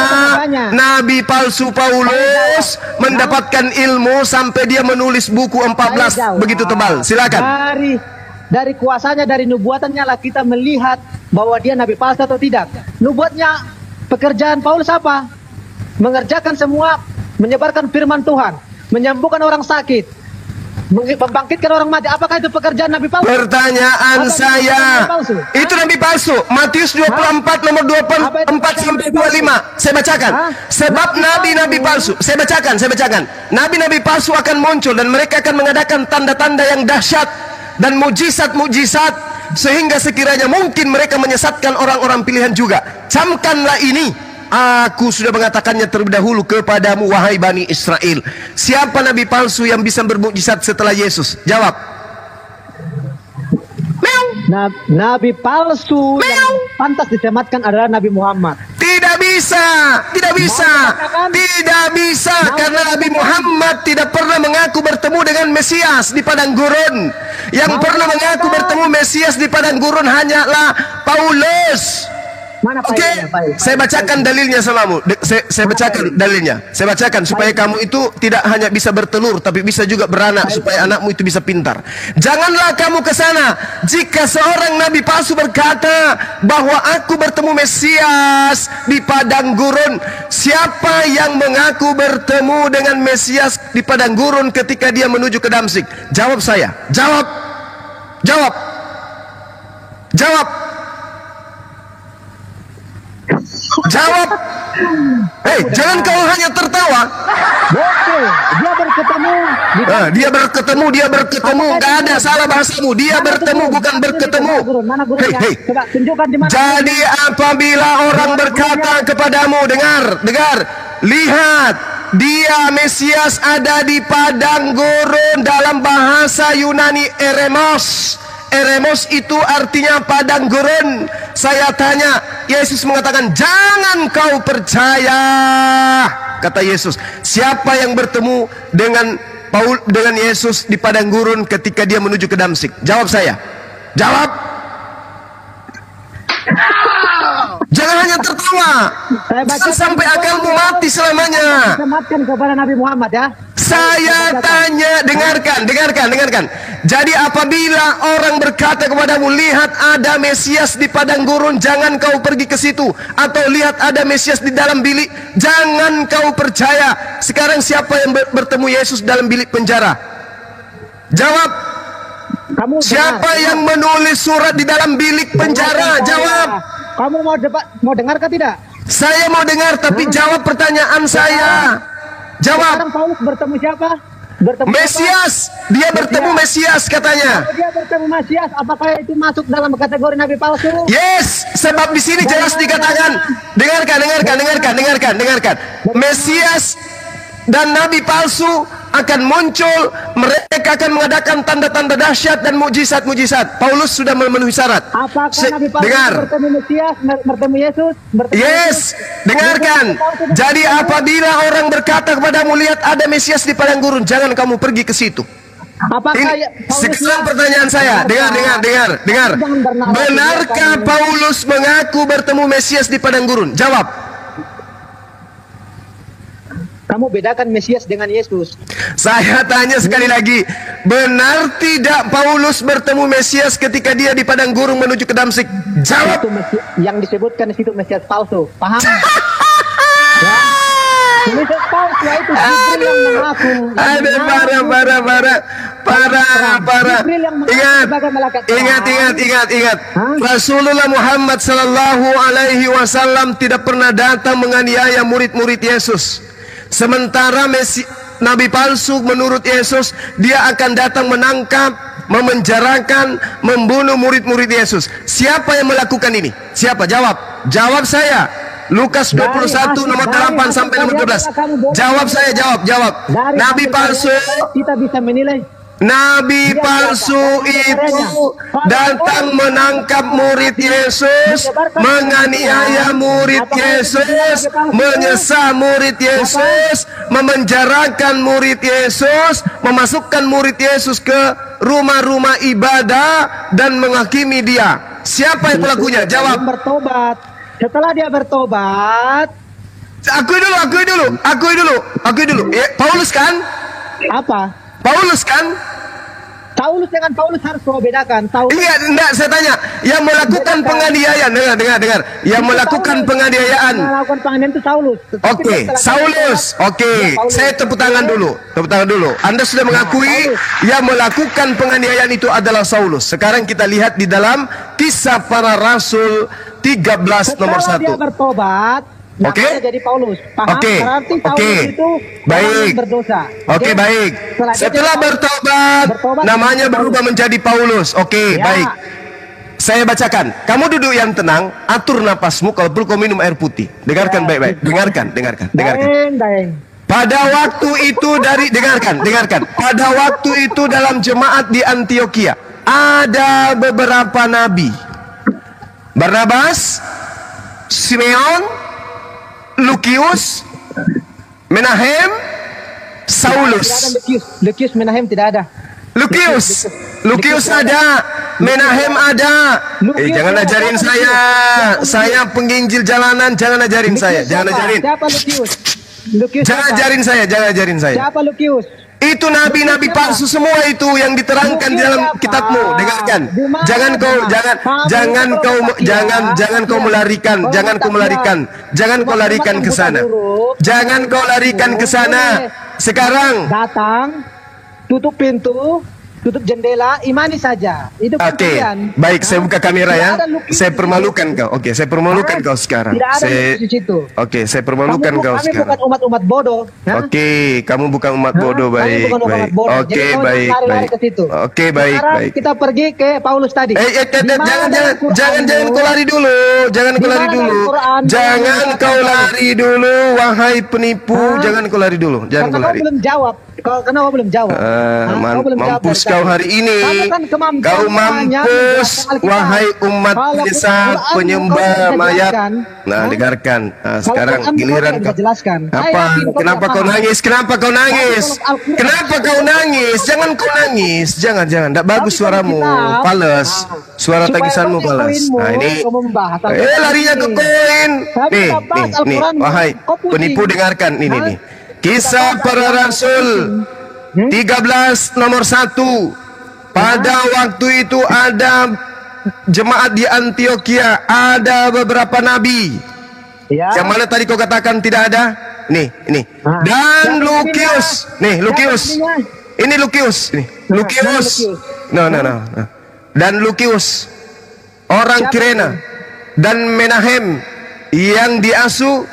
nabi palsu Paulus mendapatkan ilmu sampai dia menulis buku 14 begitu tebal? Silakan. Dari kuasanya, dari nubuatannya lah kita melihat bahwa dia nabi palsu atau tidak. Nubuatnya, pekerjaan Paulus apa? Mengerjakan semua, menyebarkan firman Tuhan, menyembuhkan orang sakit, membangkitkan orang mati. Apakah itu pekerjaan nabi palsu? Pertanyaan saya, itu nabi palsu. Matius 24 nomor 24 sampai 25. Saya bacakan. Sebab nabi-nabi palsu, saya bacakan. Nabi-nabi palsu akan muncul dan mereka akan mengadakan tanda-tanda yang dahsyat dan mujizat-mujizat, sehingga sekiranya mungkin mereka menyesatkan orang-orang pilihan juga. Camkanlah ini, aku sudah mengatakannya terlebih dahulu kepadamu, wahai Bani Israel. Siapa nabi palsu yang bisa bermujizat setelah Yesus? Jawab. Nabi palsu yang pantas disematkan adalah Nabi Muhammad. Tidak bisa, karena Nabi Muhammad tidak pernah mengaku bertemu dengan Mesias di padang gurun. Yang pernah mengaku bertemu Mesias di padang gurun hanyalah Paulus. Oke, saya bacakan dalilnya samamu. Saya bacakan dalilnya. Saya bacakan supaya kamu itu tidak hanya bisa bertelur, tapi bisa juga beranak, supaya anakmu itu bisa pintar. Janganlah kamu ke sana. Jika seorang nabi palsu berkata bahwa aku bertemu Mesias di padang gurun, siapa yang mengaku bertemu dengan Mesias di padang gurun ketika dia menuju ke Damsik? Jawab saya. Jawab. Jawab. Jangan kau hanya tertawa. Betul. Dia berketemu. Dia berketemu. Gak ada salah bahasamu. Dia bertemu bukan berketemu. Coba tunjukkan di mana. Jadi apabila orang berkata kepadamu, dengar, lihat, dia Mesias ada di padang gurun. Dalam bahasa Yunani eremos. Eremos itu artinya padang gurun. Saya tanya, Yesus mengatakan, jangan kau percaya. Kata Yesus, siapa yang bertemu dengan Yesus di padang gurun ketika dia menuju ke Damsik? Jawab saya. Jawab. Jangan hanya tertawa. Jangan sampai akalmu mati selamanya. Sematkan kepada Nabi Muhammad ya. Saya tanya, dengarkan. Jadi apabila orang berkata kepadamu, lihat ada Mesias di padang gurun, jangan kau pergi ke situ. Atau lihat ada Mesias di dalam bilik, jangan kau percaya. Sekarang siapa yang bertemu Yesus dalam bilik penjara? Jawab. Siapa yang menulis surat di dalam bilik penjara? Jawab. Kamu mau dengar kah tidak? Saya mau dengar, tapi jawab pertanyaan saya. Jawab. Sekarang Paulus bertemu siapa? Mesias. Dia bertemu Mesias katanya. Kalau dia bertemu Mesias, apakah itu masuk dalam kategori nabi palsu? Yes, sebab di sini jelas dikatakan. Dengarkan. Mesias dan nabi palsu akan muncul. Mereka akan mengadakan tanda-tanda dahsyat dan mujizat-mujizat. Paulus sudah memenuhi syarat. Apakah nabi palsu bertemu Mesias, bertemu Yesus? Yes, dengarkan. Jadi apabila orang berkata kepadamu, lihat ada Mesias di padang gurun, jangan kamu pergi ke situ. Sekarang pertanyaan saya, dengar. Benarkah Paulus mengaku bertemu Mesias di padang gurun? Jawab. Kamu bedakan Mesias dengan Yesus. Saya tanya sekali lagi, benar tidak Paulus bertemu Mesias ketika dia di padang gurun menuju ke Damsik? Jawab. Itu yang disebutkan di situ Mesias palsu. Paham? Ya. Mesias palsu itu Jibril yang mengaku. Ada parah. Ingat. Rasulullah Muhammad sallallahu alaihi wasallam tidak pernah datang menganiaya murid-murid Yesus. Sementara nabi palsu menurut Yesus, dia akan datang menangkap, memenjarakan, membunuh murid-murid Yesus. Siapa yang melakukan ini? Siapa? Jawab saya. Lukas 21 nomor 8 sampai nomor 12. Jawab saya, jawab. Nabi palsu, kita bisa menilai. Nabi palsu itu datang menangkap murid Yesus, menganiaya murid Yesus, menyesal murid Yesus, memenjarakan murid Yesus, memasukkan murid Yesus ke rumah-rumah ibadah dan menghakimi dia. Siapa yang pelakunya? Jawab. Bertobat. Setelah dia bertobat, akui dulu. Paulus kan? Apa? Paulus kan? Saulus dengan Paulus harus kau bedakan. Iya, enggak, saya tanya. Yang melakukan penganiayaan, dengar. Yang melakukan penganiayaan. Yang melakukan penganiayaan itu Saulus. Oke, Saulus. Oke, saya tepuk tangan dulu. Anda sudah mengakui yang melakukan penganiayaan itu adalah Saulus. Sekarang kita lihat di dalam Kisah Para Rasul 13 nomor 1. Dia bertobat. Oke. Jadi Paulus. Paham? Oke. Berarti Paulus itu baik. Berdosa. Oke, baik. Setelah bertobat, namanya berubah menjadi Paulus. Oke, baik. Saya bacakan. Kamu duduk yang tenang, atur napasmu kalau perlu kau minum air putih. Dengarkan baik-baik. Dengarkan. Pada waktu itu dengarkan. Pada waktu itu dalam jemaat di Antioquia ada beberapa nabi. Barnabas, Simeon, Lukius, Menahem, Saulus. Lukius Menahem tidak ada. Lukius ada, Menahem ada. Jangan ajarin saya. Saya penginjil jalanan, jangan ajarin saya. Jangan ajarin. Siapa Lukius? Jangan ajarin saya. Siapa Lukius? Itu nabi-nabi palsu semua itu yang diterangkan di dalam kitabmu. Dengarkan. Jangan kau melarikan ke sana. Jangan kau larikan ke sana. Sekarang datang, tutup pintu, tutup jendela, imani saja. Itu Oke, pilihan. baik, saya buka kamera ya. Tidak ada lukis Saya di permalukan kau. Oke, saya permalukan kau sekarang. Tidak ada lukis di situ. Oke, saya permalukan kau Kami sekarang. bukan umat-umat bodoh. Ya? Oke, kamu bukan umat bodoh, Kami baik, bukan umat baik. bodoh. Oke, Jadi kau baik, jangan lari-lari baik. ke situ. Oke, baik, Sekarang baik. kita pergi ke Paulus tadi. Di mana Jangan dalam Quranmu? kau lari dulu. Jangan kau Di lari mana dulu. dalam Quran Jangan yang kau mengatakan- lari dulu, wahai penipu. Jangan kau lari dulu. Jangan Karena kau kau lari. belum jawab. Karena kau belum jawab. Kau belum jawab Mampus dari kau tadi. hari ini. Kamu kan kemampuannya Kau hanya mampus, menjelaskan Alkitab. wahai umat Kalau penyesat, Quran penyembah kau tidak mayat. jelaskan, Nah, dengarkan. Nah, Kalau sekarang Quran kau giliran tidak kau. bisa jelaskan. Saya Apa? yakin kau Kenapa tidak kau paham. nangis? Kenapa kau nangis? Tapi kalau Al-Quran- Kenapa kau nangis? Jangan kau nangis. Jangan. Tidak bagus Tapi kalau suaramu. kita- Pales. Suara Supaya tangisanmu kau pales. poinmu, Nah, ini. kau membahas Al-Quran Larinya ke ini. koin. Tapi Nih, kita bahas nih. Al-Quran, Wahai kau pusing. penipu, dengarkan ini Hah? nih. Kisah para Rasul 13 nomor 1. Pada waktu itu ada jemaat di Antioquia, ada beberapa nabi. Ya. Yang mana tadi kau katakan tidak ada? Nih, ini. Nah, Dan siapa Lukius. Nih, Lukius. Siapa nabinya? Ini Lukius. Nih, Lukius. Lukius. No. Dan Lukius, orang Siapa Kirena, dan Menahem yang diasuh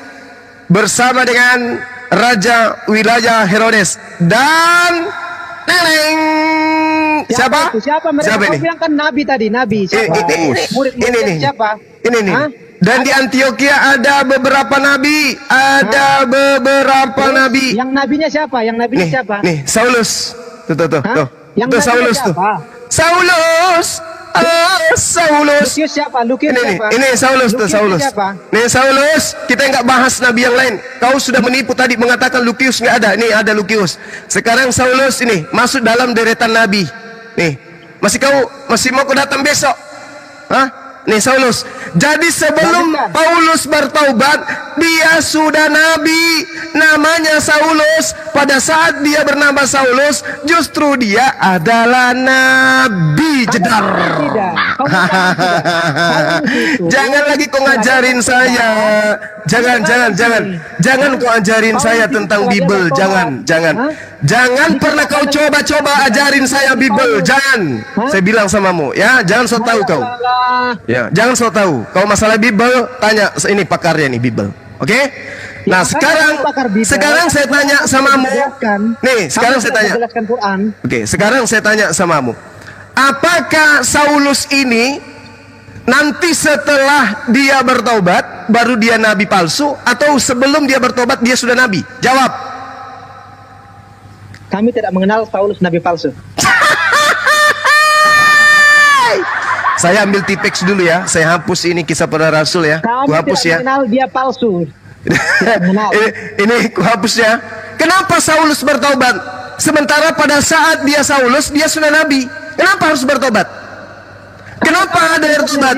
bersama dengan Raja wilayah Herodes dan Neneng. Siapa? Itu? Siapa mereka? Siapa Kau ini? bilang kan nabi tadi, nabi. Siapa? Murid-murid Ini nih. siapa? Ini nih. Hah? Dan di Antioquia ada beberapa nabi, ada beberapa nabi. Yang nabinya siapa? Yang nabinya Nih, siapa? nih, Saulus. Tuh. Hah? Yang Tuh nabinya Saulus tuh. siapa? Saulus. Saulus. Lukius siapa? Lukius siapa? Ini Saulus tuh, Lukius Saulus. siapa? Nih Saulus, kita nggak bahas nabi yang lain. Kau sudah menipu tadi mengatakan Lukius nggak ada. Nih ada Lukius. Sekarang Saulus ini masuk dalam deretan nabi. Nih, masih mau kau datang besok? Hah? Nih Saulus. Jadi sebelum Lanjutkan. Paulus bertaubat, dia sudah nabi. Namanya Saulus. Pada saat dia bernama Saulus, justru dia adalah nabi. Jedar. Tidak. Kau bukan tidak. Jangan lagi kau ngajarin saya. Jangan kau ajarin saya tentang Bible. Jangan pernah kau coba ajarin saya Bible. Jangan. Saya bilang samamu, ya, jangan so tahu kau. Ya, jangan so tahu. Kau masalah Bible, tanya ini pakarnya nih Bible. Oke? Nah, sekarang saya tanya samamu. Nih, sekarang saya tanya. Jelaskan Quran. Oke, sekarang saya tanya samamu. Apakah Saulus ini nanti setelah dia bertobat baru dia nabi palsu, atau sebelum dia bertobat dia sudah nabi? Jawab. Kami tidak mengenal Saulus nabi palsu. Saya ambil tipex dulu ya. Saya hapus ini kisah para rasul ya. Kami Ku hapus tidak ya. mengenal dia palsu. mengenal. ini ku hapus ya. Kenapa Saulus bertobat? Sementara pada saat dia Saulus dia sudah nabi. Kenapa harus bertobat? Kenapa ada yang bertobat?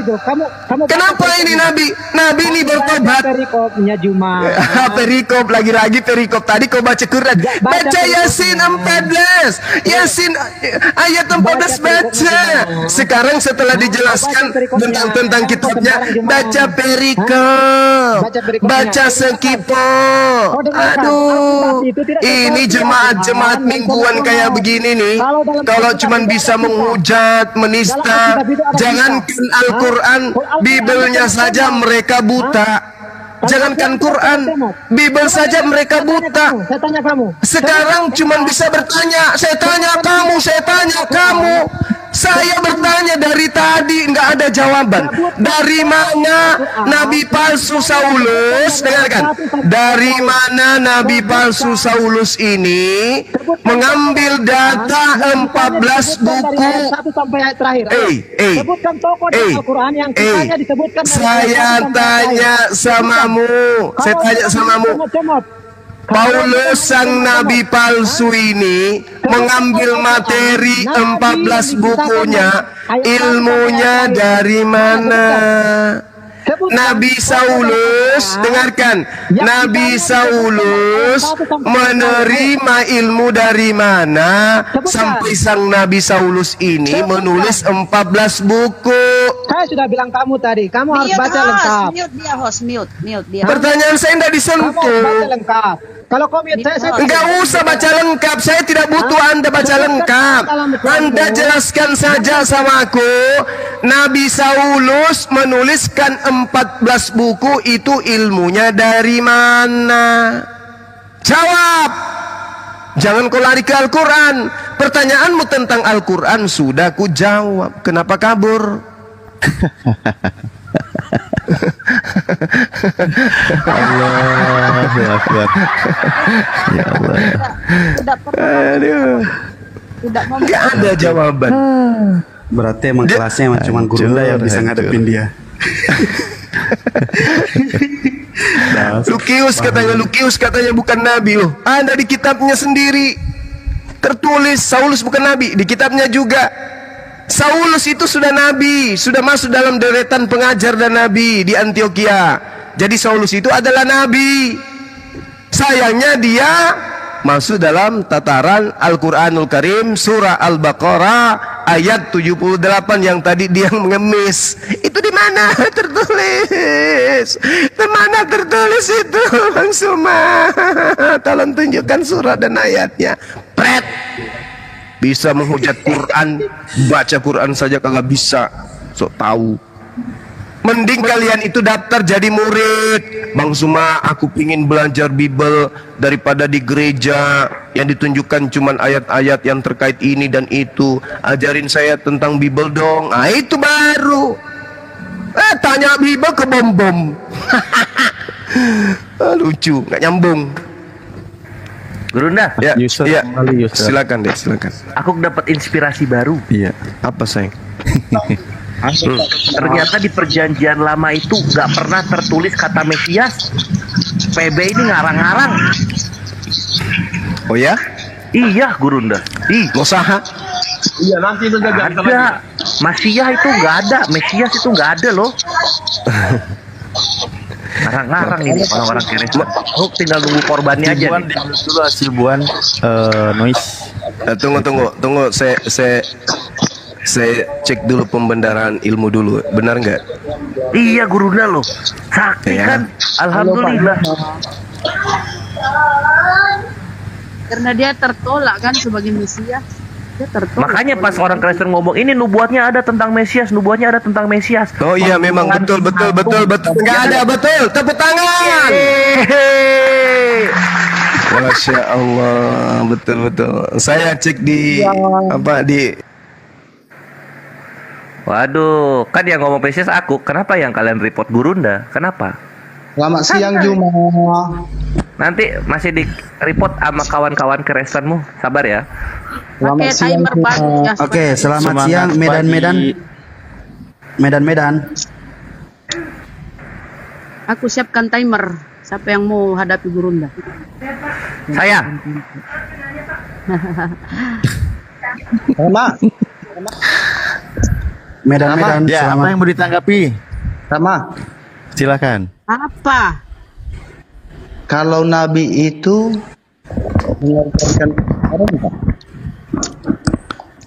Kamu Kenapa ini nabi? Nabi ini bertobat. Perikopnya Juma. Perikop lagi-lagi perikop. Tadi kau baca Quran. Baca Yasin 14. Yasin ayat 14 baca. Sekarang setelah dijelaskan tentang kitabnya, baca perikop. Baca sekipo. Aduh. Ini jemaat-jemaat mingguan kayak begini nih. Kalau cuman bisa menghujat, menista, jangankan Al-Quran, Bibelnya saja mereka buta. Jangankan Quran, Bibel saja mereka buta. Saya tanya kamu. Sekarang cuma bisa bertanya. Saya tanya kamu. Saya bertanya dari tadi nggak ada jawaban. Dari mana Nabi palsu Saulus? Dengarkan. Dari mana Nabi palsu Saulus ini mengambil data 14 buku? Ayat 1 sampai ayat terakhir. Sebutkan tokoh di Al-Quran yang kisahnya disebutkan. Saya tanya samamu. Paulus sang nabi palsu ini mengambil materi 14 bukunya, ilmunya dari mana? Nabi Saulus, dengarkan, Nabi Saulus menerima ilmu dari mana sampai sang Nabi Saulus ini menulis 14 buku? Saya sudah bilang kamu tadi, kamu harus baca lengkap. Mute dia. Pertanyaan saya tidak Kamu harus baca disentuh. lengkap. Kalau komit saya enggak usah baca lengkap. Saya tidak butuh Anda baca lengkap. Anda jelaskan saja sama aku. Nabi Saulus menuliskan 14 buku, itu ilmunya dari mana? Jawab. Jangan kau lari ke Al-Quran. Pertanyaanmu tentang Al-Quran sudah ku jawab. Kenapa kabur? Allahu Akbar. Ya Allah. Aduh. Gak ada jawaban. Berarti emang kelasnya emang cuma Gurunda yang bisa ngadepin dia. Lukius katanya bukan nabi loh. Ada di kitabnya sendiri tertulis Saulus bukan nabi, di kitabnya juga. Saulus itu sudah nabi, sudah masuk dalam deretan pengajar dan nabi di Antioquia. Jadi Saulus itu adalah nabi. Sayangnya dia masuk dalam tataran Al-Quranul Karim, surah Al-Baqarah ayat 78 yang tadi dia mengemis. Itu di mana tertulis? Di mana tertulis itu, Bang Suma? Tolong tunjukkan surah dan ayatnya. Pret. Bisa menghujat Quran, baca Quran saja kagak bisa. Sok tahu. Mending kalian itu daftar jadi murid. Bang Suma, aku pingin belajar Bible daripada di gereja yang ditunjukkan cuman ayat-ayat yang terkait ini dan itu. Ajarin saya tentang Bible dong. Ah, itu baru. Tanya Bible ke bom-bom. Lucu, nggak nyambung. Gurunda, Ya, Yusuf, ya. kembali, Yusuf. Silakan deh, silakan. aku dapat inspirasi baru. Iya. Apa sayang? Ternyata di perjanjian lama itu nggak pernah tertulis kata Mesias. PB ini ngarang-ngarang. Oh ya? Iya, Gurunda. Gosaha? Iya, nanti itu gagal. Ada. Masiah itu nggak ada. Mesias itu nggak ada loh. Ngarang-ngarang ini orang-orang Kristen. Aku tinggal nunggu korbannya aja Buan nih. dulu hasil buan noise. Tunggu. Saya cek dulu pembendaraan ilmu dulu. Benar nggak? Iya, Gurunda loh. Sakti Ya. kan. Alhamdulillah. Karena dia tertolak kan sebagai Mesias. Dia tertolak. Makanya pas orang Kristen ngomong ini nubuatnya ada tentang Mesias, nubuatnya ada tentang Mesias. Oh iya, memang betul. Nggak ada, betul. Tepuk tangan. Masya Allah, betul. Saya cek di Waduh, kan yang ngomong Mesias aku. Kenapa yang kalian report Gurunda? Kenapa? Selamat siang Juma. Nanti masih di report sama kawan-kawan Kristenmu. Sabar ya. Pakai timer bagus ya. Oke, selamat Semangat siang Medan. Aku siapkan timer. Siapa yang mau hadapi Gurunda? Saya. Medan, Ya, apa selamat. yang mau ditanggapi? Sama. Silakan. Apa? Kalau Nabi itu mengajarkan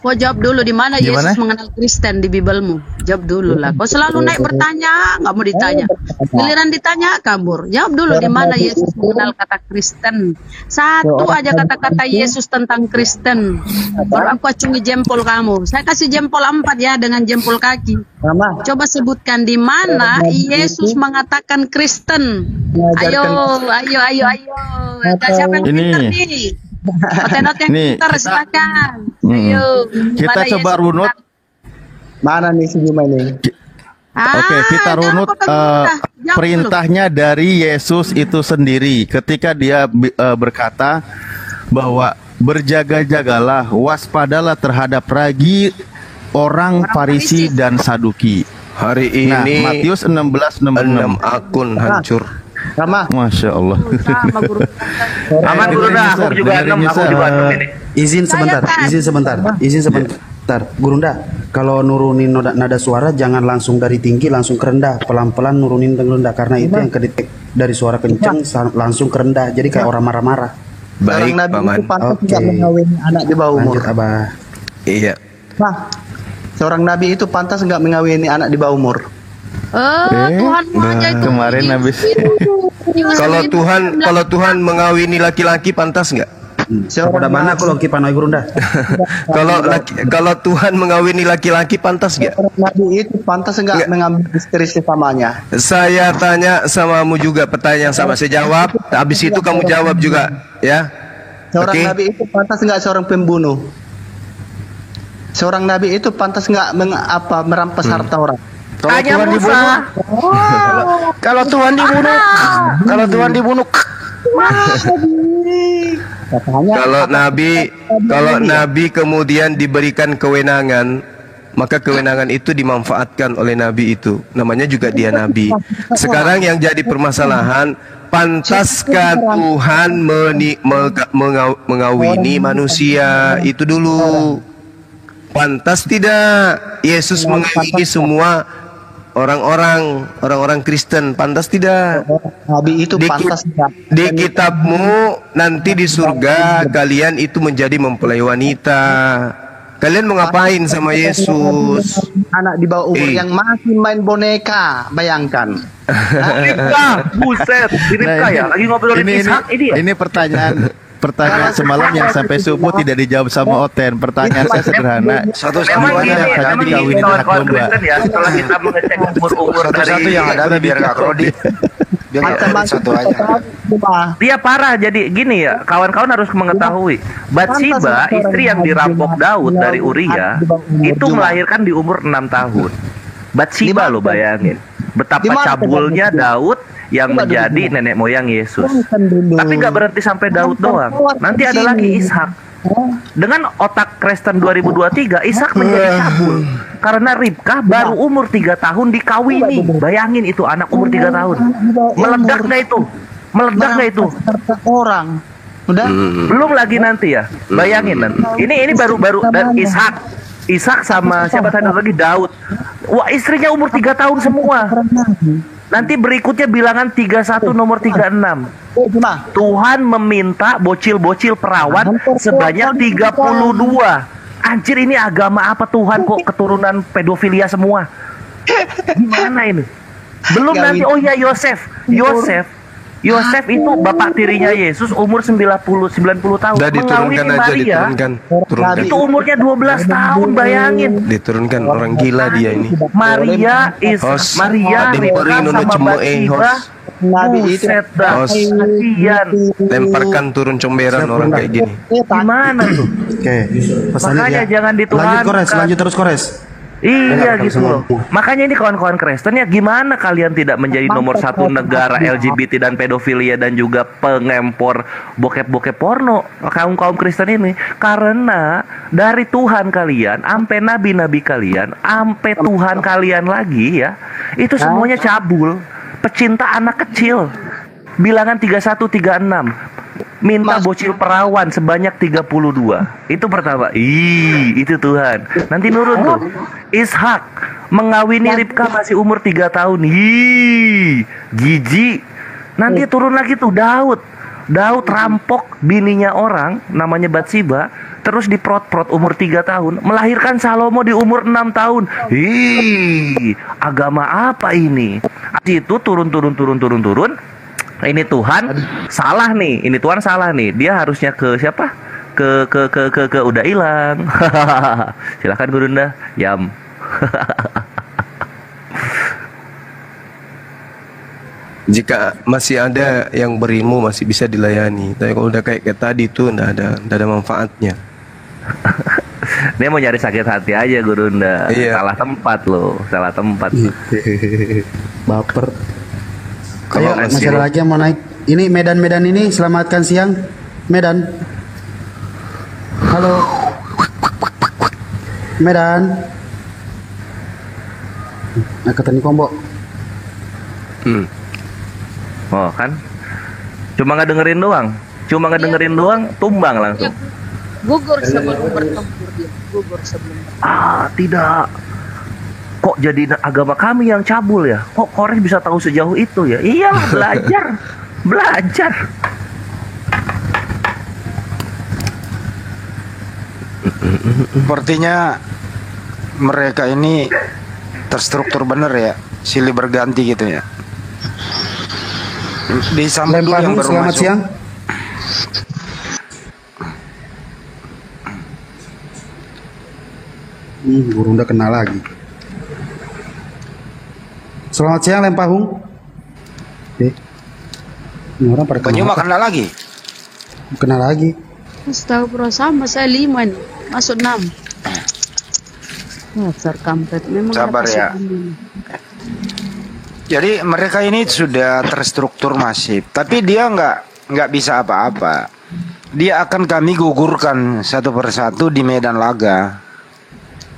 Kau jawab dulu di mana Gimana? Yesus mengenal Kristen di Bibelmu? Jawab dulu lah. Kau selalu naik bertanya, nggak mau ditanya. Giliran ditanya kabur. Jawab dulu di mana Yesus mengenal kata Kristen. Satu aja kata-kata Yesus tentang Kristen. Baru aku acungi jempol kamu. Saya kasih jempol 4 ya dengan jempol kaki. Coba sebutkan di mana Yesus mengatakan Kristen. Ayo. Siapa yang Ini. pintar nih? Otenot yang Nih. pintar silakan. Ayo. Kita Mana coba Yesus runut. mana nih si Juma ini? Oke, kita jangan runut potong jawab dulu. perintahnya dari Yesus itu sendiri ketika dia berkata bahwa berjaga-jagalah, waspadalah terhadap ragi orang Farisi dan Saduki. hari Nah, ini Matius 16:66. 6 akun hancur. Sama. Masya Allah. Sama guru. Aman Gurunda, aku juga Dengerin 6, aku Yusuf. juga 6 ini. Izin sebentar. Gurunda, kalau nurunin nada suara jangan langsung dari tinggi langsung ke rendah, pelan-pelan nurunin ke rendah karena itu yang kedetek dari suara kencang langsung ke rendah. Jadi kayak orang marah-marah. Baik, Nabi Paman. itu pantas Oke. tidak mengawini anak di bawah umur. Lanjut Abah. Iya. Nah, seorang nabi itu pantas nggak mengawini anak di bawah umur. Tuhanmu aja itu. Kemarin habis. Kalau Tuhan mengawini laki-laki pantas nggak? Pada mana kalau kipanoi Gurunda? Kalau Tuhan mengawini laki-laki pantas nggak? Nabi itu pantas nggak mengambil istri sesamanya? Saya tanya samamu juga pertanyaan sama saya jawab. Habis itu kamu jawab juga, ya. Seorang nabi itu pantas nggak seorang pembunuh? Seorang nabi itu pantas nggak merampas harta orang? Kalau Tuhan dibunuh, kalau Tuhan dibunuh, kalau nabi kemudian diberikan kewenangan, maka kewenangan itu dimanfaatkan oleh nabi itu. Namanya juga dia nabi. Sekarang yang jadi permasalahan, pantaskah Tuhan mengawini manusia? Itu dulu. Pantas tidak Yesus mengawini semua orang-orang Kristen? Pantas tidak? Nabi itu pantas tidak? Di kitabmu nanti di surga kalian itu menjadi mempelai wanita. Kalian mau ngapain sama Yesus? Anak di bawah umur yang masih main boneka, bayangkan. Ribka, buset, Ribka ya. Lagi ngobrolin Ishak ini ya. Ini pertanyaan semalam yang sampai subuh tidak dijawab sama Oten. Pertanyaan saya sederhana. Memang gini, kawan-kawan Kristen ya. Setelah kita mengecek umur-umur dari yang ada biar nggak krodi. Satu aja. Dia parah. Jadi gini ya, kawan-kawan harus mengetahui, Batshiba, istri yang dirampok Daud dari Uria, itu melahirkan di umur 6 tahun. Batshiba lo bayangin betapa cabulnya Daud yang menjadi nenek moyang Yesus. Tapi nggak berhenti sampai Daud doang. Nanti ada lagi Ishak. Dengan otak Kristen 2023, Ishak menjadi cabul karena Ribka baru umur 3 tahun dikawini. Bayangin itu anak umur 3 tahun. Meledak nggak itu? Meledak nggak itu? Orang. Udah. Belum lagi nanti ya. Bayangin nanti. Ini baru dan Ishak sama siapa tadi lagi, Daud. Wah, istrinya umur 3 tahun semua. Nanti berikutnya bilangan 31 nomor 36. Tuhan meminta bocil-bocil perawan sebanyak 32. Anjir, ini agama apa Tuhan kok keturunan pedofilia semua? Gimana ini? Belum nanti, oh ya Yosef itu bapak tirinya Yesus umur 90 tahun. Diturunkan aja, Maria, turunkan. itu umurnya 12 tahun, bayangin. Diturunkan, orang gila dia ini. Maria Ribka sama Batshiba. Nabi itu kasihan. Lemparkan turun comberan orang kayak gini. Gimana tuh? Oke, pesannya Makanya ya. jangan dituhankan. Lanjut terus Kores. Iya gitu loh. Makanya ini kawan-kawan Kristen ya, gimana kalian tidak menjadi nomor 1 negara LGBT dan pedofilia dan juga pengempor bokep-bokep porno, kaum Kristen ini? Karena dari Tuhan kalian, sampai nabi-nabi kalian, sampai Tuhan kalian lagi ya, itu semuanya cabul, pecinta anak kecil. Bilangan 3136. Minta bocil perawan sebanyak 32. Itu pertama. Itu Tuhan. Nanti nurun tuh. Ishak mengawini Ribka masih umur 3 tahun. Jijik. Nanti turun lagi tuh Daud rampok bininya orang namanya Batshiba, terus diprot-prot umur 3 tahun, melahirkan Salomo di umur 6 tahun. Agama apa ini? Itu turun. Ini Tuhan salah nih. Ini Tuhan salah nih. Dia harusnya ke siapa? Ke udah hilang. Silakan Gurunda. Yam. Jika masih ada yang berilmu masih bisa dilayani. Tapi kalau udah kayak tadi itu nggak ada manfaatnya. Dia mau nyari sakit hati aja Gurunda. Iya. Salah tempat loh. Salah tempat. Baper. Kalau masih ada lagi yang mau naik. Ini Medan ini, selamatkan siang. Medan. Halo. Medan. Nah, ketemu Kombo. Oh kan. Cuma ngedengerin doang. Tumbang langsung. Gugur sebelum bertempur dia. Gugur sebelum. Tidak. Kok jadi agama kami yang cabul ya? Kok Kores bisa tahu sejauh itu ya? Iyalah, belajar. Sepertinya mereka ini terstruktur bener ya, silih berganti gitu ya. Di samping Lempar yang baru selamat masuk. siang. Guru udah kena lagi. Selamat siang Lempar Hung. Ini orang pada Banyu mah kena lagi. Kena lagi. Astagfirullah, sama saya 5 nih, masuk 6. Dasar kampret, memang Sabar ada ya. pasukan. Jadi mereka ini sudah terstruktur masif, tapi dia nggak bisa apa-apa. Dia akan kami gugurkan satu persatu di medan laga.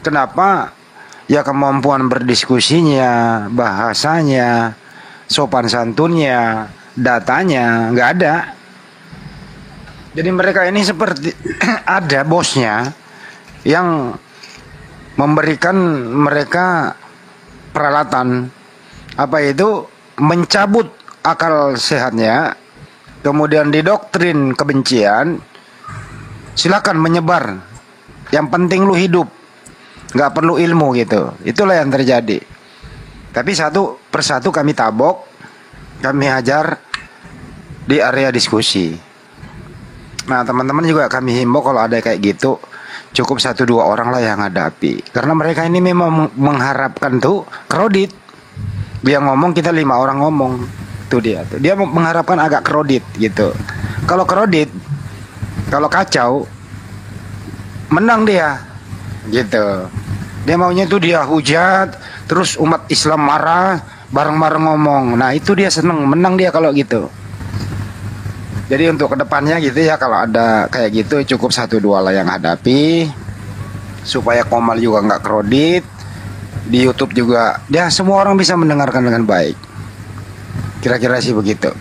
Kenapa? Ya kemampuan berdiskusinya, bahasanya, sopan santunnya, datanya nggak ada. Jadi mereka ini seperti ada bosnya yang memberikan mereka peralatan, apa itu, mencabut akal sehatnya, kemudian didoktrin kebencian, silakan menyebar, yang penting lu hidup, nggak perlu ilmu gitu. Itulah yang terjadi. Tapi satu persatu kami tabok, kami hajar di area diskusi. Nah teman-teman juga kami himbau kalau ada kayak gitu, cukup 1-2 orang lah yang hadapi. Karena mereka ini memang mengharapkan tuh kredit. Dia ngomong, kita 5 orang ngomong. Tuh dia mengharapkan agak kredit gitu. Kalau kredit, kalau kacau, menang dia gitu. Dia maunya tuh dia hujat, terus umat Islam marah, bareng-bareng ngomong. Nah itu dia seneng, menang dia kalau gitu. Jadi untuk kedepannya gitu ya, kalau ada kayak gitu cukup 1-2 lah yang hadapi, supaya Komal juga nggak kredit. Di YouTube juga ya semua orang bisa mendengarkan dengan baik. Kira-kira sih begitu.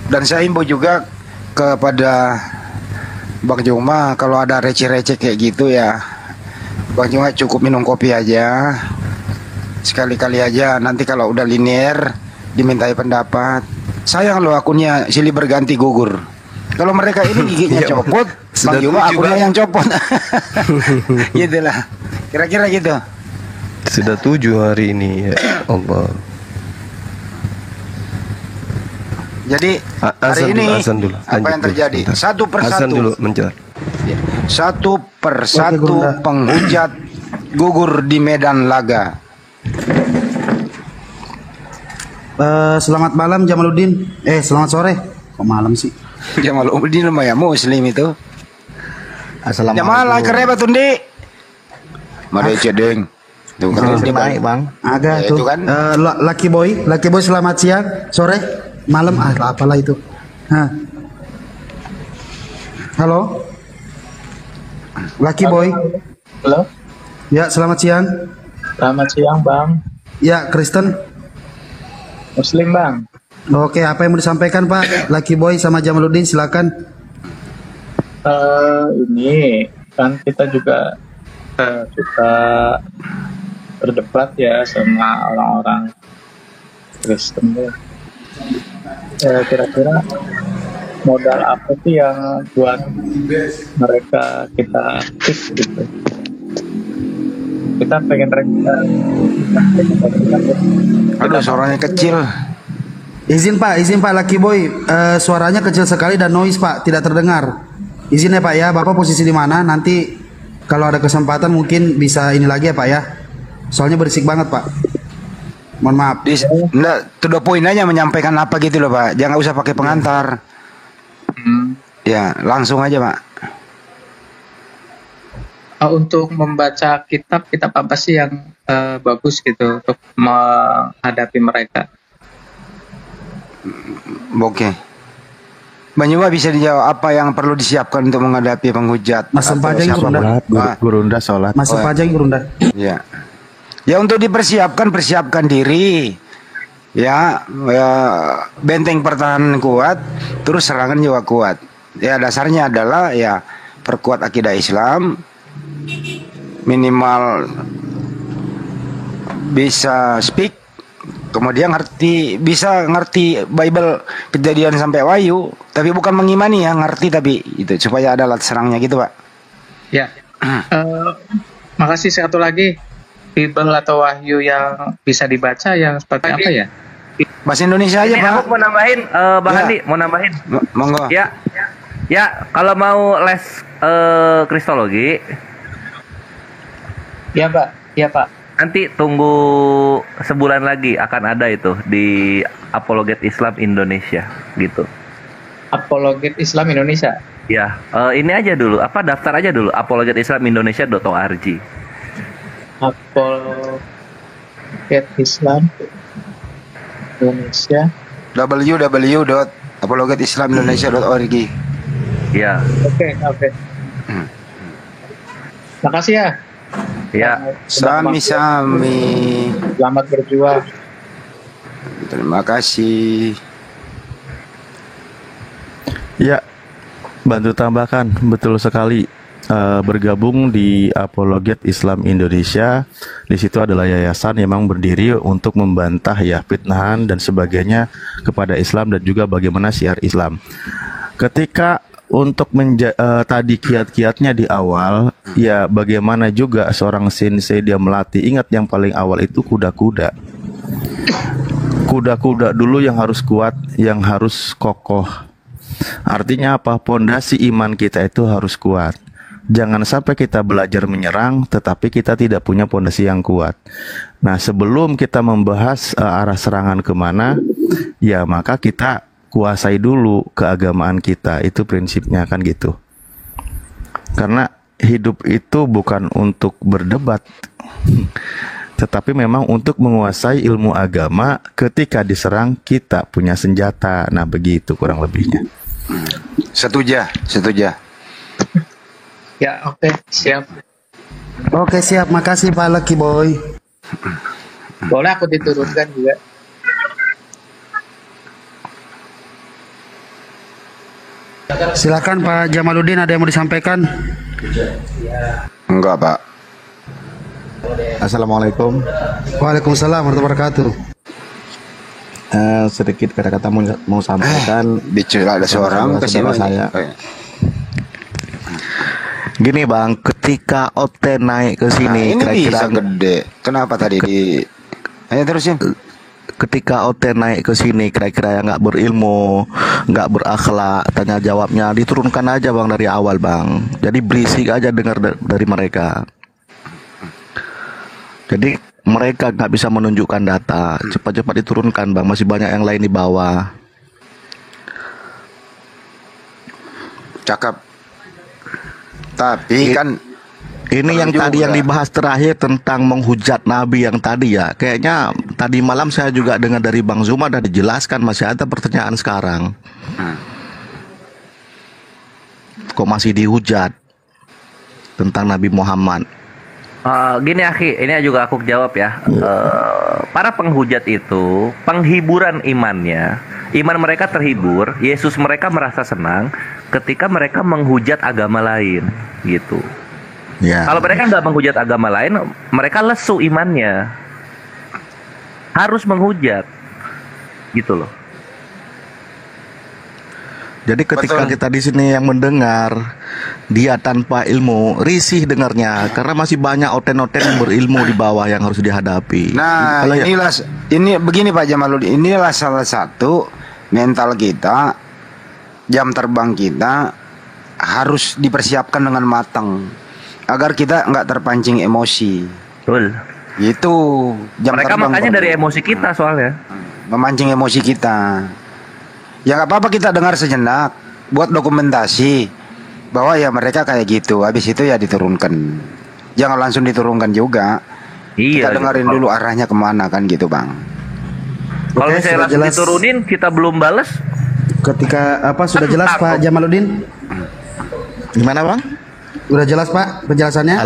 Dan saya himbau juga kepada Bang Juma, kalau ada receh-receh kayak gitu ya, Bang Juma cukup minum kopi aja, sekali-kali aja. Nanti kalau udah linear dimintai pendapat. Sayang loh akunnya silih berganti gugur. Kalau mereka ini giginya copot, Bang Juma akunnya yang copot. Gitulah. Kira-kira gitu. Sudah 7 hari ini ya Allah. Jadi hari ini apa yang terjadi? Satu persatu. Satu persatu penghujat gugur di medan laga. Selamat malam Jamaluddin. Selamat sore. Kok malam sih? Jamaluddin lumayan muslim itu. Assalamualaikum. Jamal kereba tundi. Mari cedeng. Tuh kan baik Bang. Agak ya, tuh. Kan? Lucky boy selamat siang, sore, malam, apalah itu. Halo. Lucky boy. Halo. Ya, selamat siang. Selamat siang, Bang. Ya, Kristen. Muslim, Bang. Oke, apa yang mau disampaikan Pak? Lucky boy sama Jamaluddin, silakan. Ini kan kita juga suka berdebat ya sama orang-orang Kristen tuh. Kira-kira modal apa sih yang buat mereka kita fix gitu? Kita pengen Aduh, suaranya kecil. Izin Pak Lucky boy, suaranya kecil sekali dan noise Pak, tidak terdengar. Izin ya Pak ya, Bapak posisi di mana? Nanti kalau ada kesempatan mungkin bisa ini lagi ya Pak ya. Soalnya berisik banget Pak. Mohon maaf. Enggak, to the point aja menyampaikan apa gitu loh Pak. Jangan usah pakai pengantar. Ya, langsung aja Pak. Untuk membaca kitab apa sih yang bagus gitu untuk menghadapi mereka? Oke. Banyuma bisa dijawab apa yang perlu disiapkan untuk menghadapi penghujat? Mas Pajang Gurunda sholat. Mas Pajang Gurunda. Ya. Ya untuk persiapkan diri. Ya, benteng pertahanan kuat, terus serangan juga kuat. Ya dasarnya adalah ya perkuat akidah Islam, minimal bisa speak, kemudian bisa ngerti Bible Kejadian sampai Wahyu, tapi bukan mengimani ya, ngerti tapi itu supaya ada alat serangnya gitu Pak. Ya. Makasih satu lagi. Bible atau Wahyu yang bisa dibaca yang seperti apa ya? Bahasa Indonesia aja, Ini Pak. aku mau nambahin, Bang Ya. Andi, mau nambahin. Monggo. Ya, kalau mau les kristologi, Ya Pak, ya Pak. nanti tunggu sebulan lagi akan ada itu di Apologet Islam Indonesia gitu. Apologet Islam Indonesia. Ya, ini aja dulu, daftar aja dulu apologetislamindonesia.org. Apologet Islam Indonesia. www.apologetislamindonesia.org. Ya. Oke. Makasih ya. Ya. Sami-sami. Selamat berjuang. Terima kasih. Ya, bantu tambahkan, betul sekali. Bergabung di Apologet Islam Indonesia, di situ adalah yayasan yang memang berdiri untuk membantah ya fitnahan dan sebagainya kepada Islam dan juga bagaimana syiar Islam. Ketika untuk tadi kiat-kiatnya di awal, ya bagaimana juga seorang sensei dia melatih. Ingat yang paling awal itu kuda-kuda. Kuda-kuda dulu yang harus kuat, yang harus kokoh. Artinya apa? Pondasi iman kita itu harus kuat. Jangan sampai kita belajar menyerang tetapi kita tidak punya pondasi yang kuat. Nah, sebelum kita membahas arah serangan kemana, ya maka kita kuasai dulu keagamaan kita. Itu prinsipnya kan gitu. Karena hidup itu bukan untuk berdebat, tetapi memang untuk menguasai ilmu agama. Ketika diserang kita punya senjata. Nah, begitu kurang lebihnya. Setuju. Ya, oke, siap. Oke, siap. Makasih Pak Lucky Boy. Boleh aku diturunkan juga. Silakan Pak Jamaluddin, ada yang mau disampaikan? Enggak, Pak. Assalamualaikum. Waalaikumsalam warahmatullahi wabarakatuh. Sedikit kata-kata mau sampaikan. Bicara ada seorang kesini saya. Gini Bang, ketika OT naik ke sini, ini bisa gede. Kenapa tadi di? Ayo terusin. Ketika OT naik ke sini, kira-kira yang nggak berilmu, nggak berakhlak, tanya jawabnya diturunkan aja Bang dari awal Bang. Jadi berisik aja dengar dari mereka. Jadi mereka nggak bisa menunjukkan data, cepat-cepat diturunkan Bang. Masih banyak yang lain di bawah. Cakep. Tapi kan ini yang juga. tadi yang dibahas terakhir tentang menghujat Nabi yang tadi ya. Kayaknya tadi malam saya juga dengar dari Bang Zuma dan dijelaskan, masih ada pertanyaan sekarang. Kok masih dihujat tentang Nabi Muhammad? Gini Akhi, ini juga aku jawab ya. Para penghujat itu penghiburan imannya. Iman mereka terhibur, Yesus mereka merasa senang ketika mereka menghujat agama lain, gitu. Ya. Kalau mereka nggak menghujat agama lain, mereka lesu imannya. Harus menghujat, gitu loh. Jadi ketika kita di sini yang mendengar, dia tanpa ilmu, risih dengarnya, karena masih banyak oten-oten yang berilmu di bawah yang harus dihadapi. Nah, ini begini Pak Jamaluddin, inilah salah satu mental kita, jam terbang kita harus dipersiapkan dengan matang agar kita nggak terpancing emosi. Betul. Itu jam mereka terbang makanya dari emosi kita soalnya. Memancing emosi kita. Ya nggak apa-apa kita dengar sejenak, buat dokumentasi bahwa ya mereka kayak gitu. Habis itu ya diturunkan. Jangan langsung diturunkan juga. Iya. Kita dengerin dulu arahnya kemana kan gitu Bang. Kalau misalnya langsung diturunin kita belum bales. Ketika sudah jelas Pak Jamaluddin? Gimana Bang? Udah jelas Pak penjelasannya?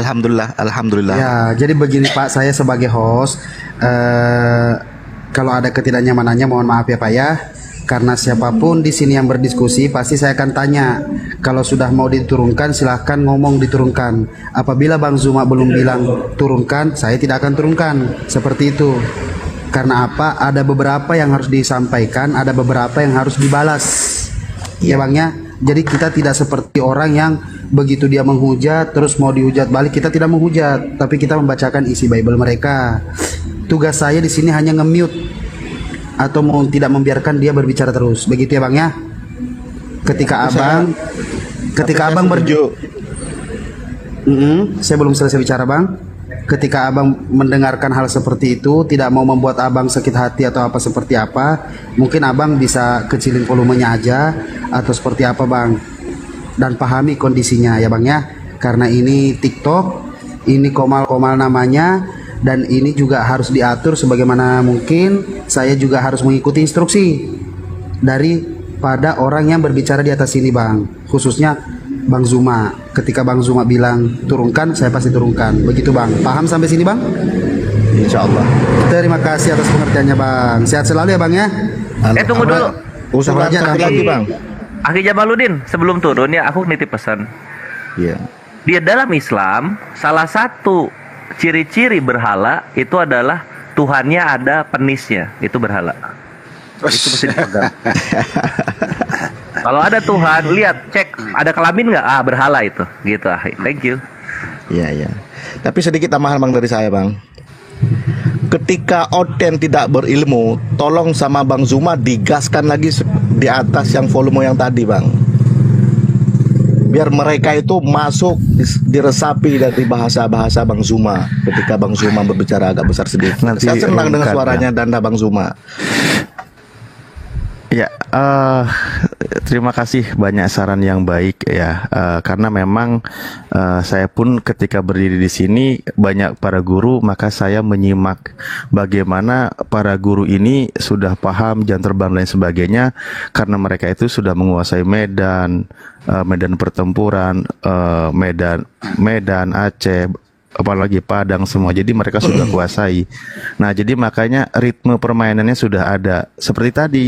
Alhamdulillah. Ya, jadi begini Pak, saya sebagai host, kalau ada ketidaknyamanannya mohon maaf ya Pak ya. Karena siapapun di sini yang berdiskusi pasti saya akan tanya. Kalau sudah mau diturunkan silahkan ngomong diturunkan. Apabila Bang Zuma belum bilang turunkan, saya tidak akan turunkan. Seperti itu. Karena apa? Ada beberapa yang harus disampaikan, ada beberapa yang harus dibalas. Ya Bang ya. Jadi kita tidak seperti orang yang begitu dia menghujat terus mau dihujat balik, kita tidak menghujat, tapi kita membacakan isi Bible mereka. Tugas saya di sini hanya nge-mute atau mau tidak membiarkan dia berbicara terus. Begitu ya Bang ya. Ketika abang saya belum selesai bicara Bang. Ketika abang mendengarkan hal seperti itu, tidak mau membuat abang sakit hati atau apa seperti apa, mungkin abang bisa kecilin volumenya aja atau seperti apa Bang, dan pahami kondisinya ya Bang ya. Karena ini TikTok, ini komal-komal namanya, dan ini juga harus diatur sebagaimana mungkin. Saya juga harus mengikuti instruksi daripada orang yang berbicara di atas ini Bang, khususnya Bang Zuma. Ketika Bang Zuma bilang turunkan, saya pasti turunkan. Begitu Bang. Paham sampai sini Bang? Insya Allah. Terima kasih atas pengertiannya Bang. Sehat selalu ya Bang ya. Tunggu dulu. Usaha aja lagi Bang. Akhi Jamaluddin, sebelum turun ya aku nitip pesan. Iya. Dia dalam Islam, salah satu ciri-ciri berhala itu adalah Tuhannya ada penisnya, itu berhala. Itu mesti dipegang. Kalau ada Tuhan, lihat, cek ada kelamin nggak? Berhala itu, gitu. Thank you. Iya. Tapi sedikit tambahan Bang dari saya Bang. Ketika Oden tidak berilmu, tolong sama Bang Zuma digaskan lagi di atas yang volume yang tadi Bang. Biar mereka itu masuk diresapi dari bahasa-bahasa Bang Zuma. Ketika Bang Zuma berbicara agak besar sedikit. Nanti saya senang dengan suaranya Danda Bang Zuma. Ya, terima kasih banyak saran yang baik ya. Karena memang saya pun ketika berdiri di sini banyak para guru, maka saya menyimak bagaimana para guru ini sudah paham jam terbang dan sebagainya, karena mereka itu sudah menguasai medan pertempuran, Medan Aceh, apalagi Padang semua. Jadi mereka sudah kuasai. Nah, jadi makanya ritme permainannya sudah ada. Seperti tadi,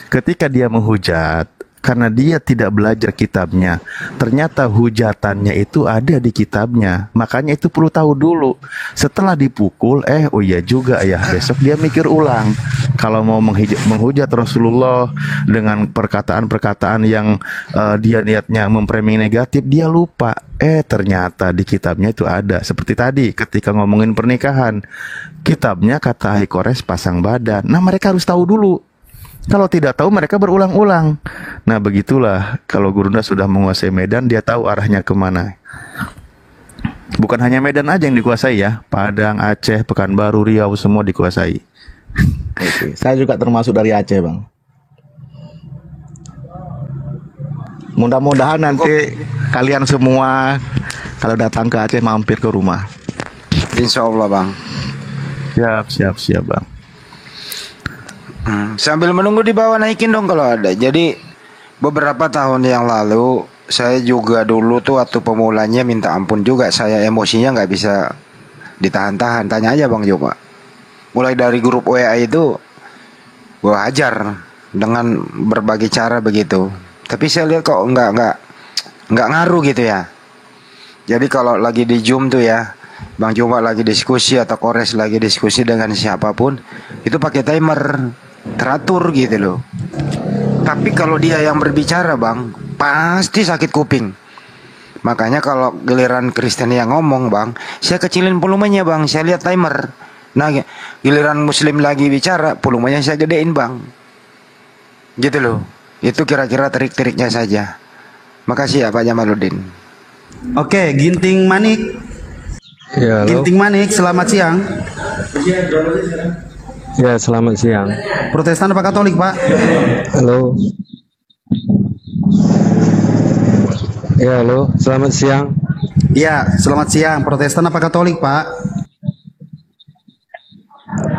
ketika dia menghujat, karena dia tidak belajar kitabnya, ternyata hujatannya itu ada di kitabnya. Makanya itu perlu tahu dulu. Setelah dipukul, oh iya juga ya, besok dia mikir ulang. Kalau mau menghujat Rasulullah dengan perkataan-perkataan yang dia niatnya memframing negatif, dia lupa. Ternyata di kitabnya itu ada. Seperti tadi ketika ngomongin pernikahan, kitabnya kata Haikores pasang badan. Nah, mereka harus tahu dulu. Kalau tidak tahu, mereka berulang-ulang. Nah, begitulah. Kalau Gurunda sudah menguasai Medan, dia tahu arahnya kemana. Bukan hanya Medan aja yang dikuasai ya. Padang, Aceh, Pekanbaru, Riau, semua dikuasai. Oke. Saya juga termasuk dari Aceh Bang. Mudah-mudahan nanti kalian semua kalau datang ke Aceh mampir ke rumah. Insya Allah Bang. Siap Bang. Sambil menunggu di bawah naikin dong kalau ada. Jadi beberapa tahun yang lalu saya juga dulu tuh waktu pemulanya minta ampun juga. Saya emosinya nggak bisa ditahan-tahan. Tanya aja Bang Joma. Mulai dari grup WA itu gue hajar dengan berbagai cara begitu. Tapi saya lihat kok nggak ngaruh gitu ya. Jadi kalau lagi di Zoom tuh ya, Bang Joma lagi diskusi atau Kores lagi diskusi dengan siapapun, itu pakai timer. Teratur gitu loh. Tapi kalau dia yang berbicara Bang, pasti sakit kuping. Makanya kalau giliran Kristen yang ngomong Bang, saya kecilin volumenya Bang, saya lihat timer. Nah, giliran Muslim lagi bicara, volumenya saya gedein Bang. Gitu loh. Itu kira-kira trik-triknya saja. Makasih ya Pak Jamaluddin. Oke, Ginting Manik. Ya, halo. Ginting Manik, selamat siang. Ya, selamat siang. Protestan apa Katolik, Pak? Halo. Ya, halo. Selamat siang. Ya, selamat siang. Protestan apa Katolik, Pak?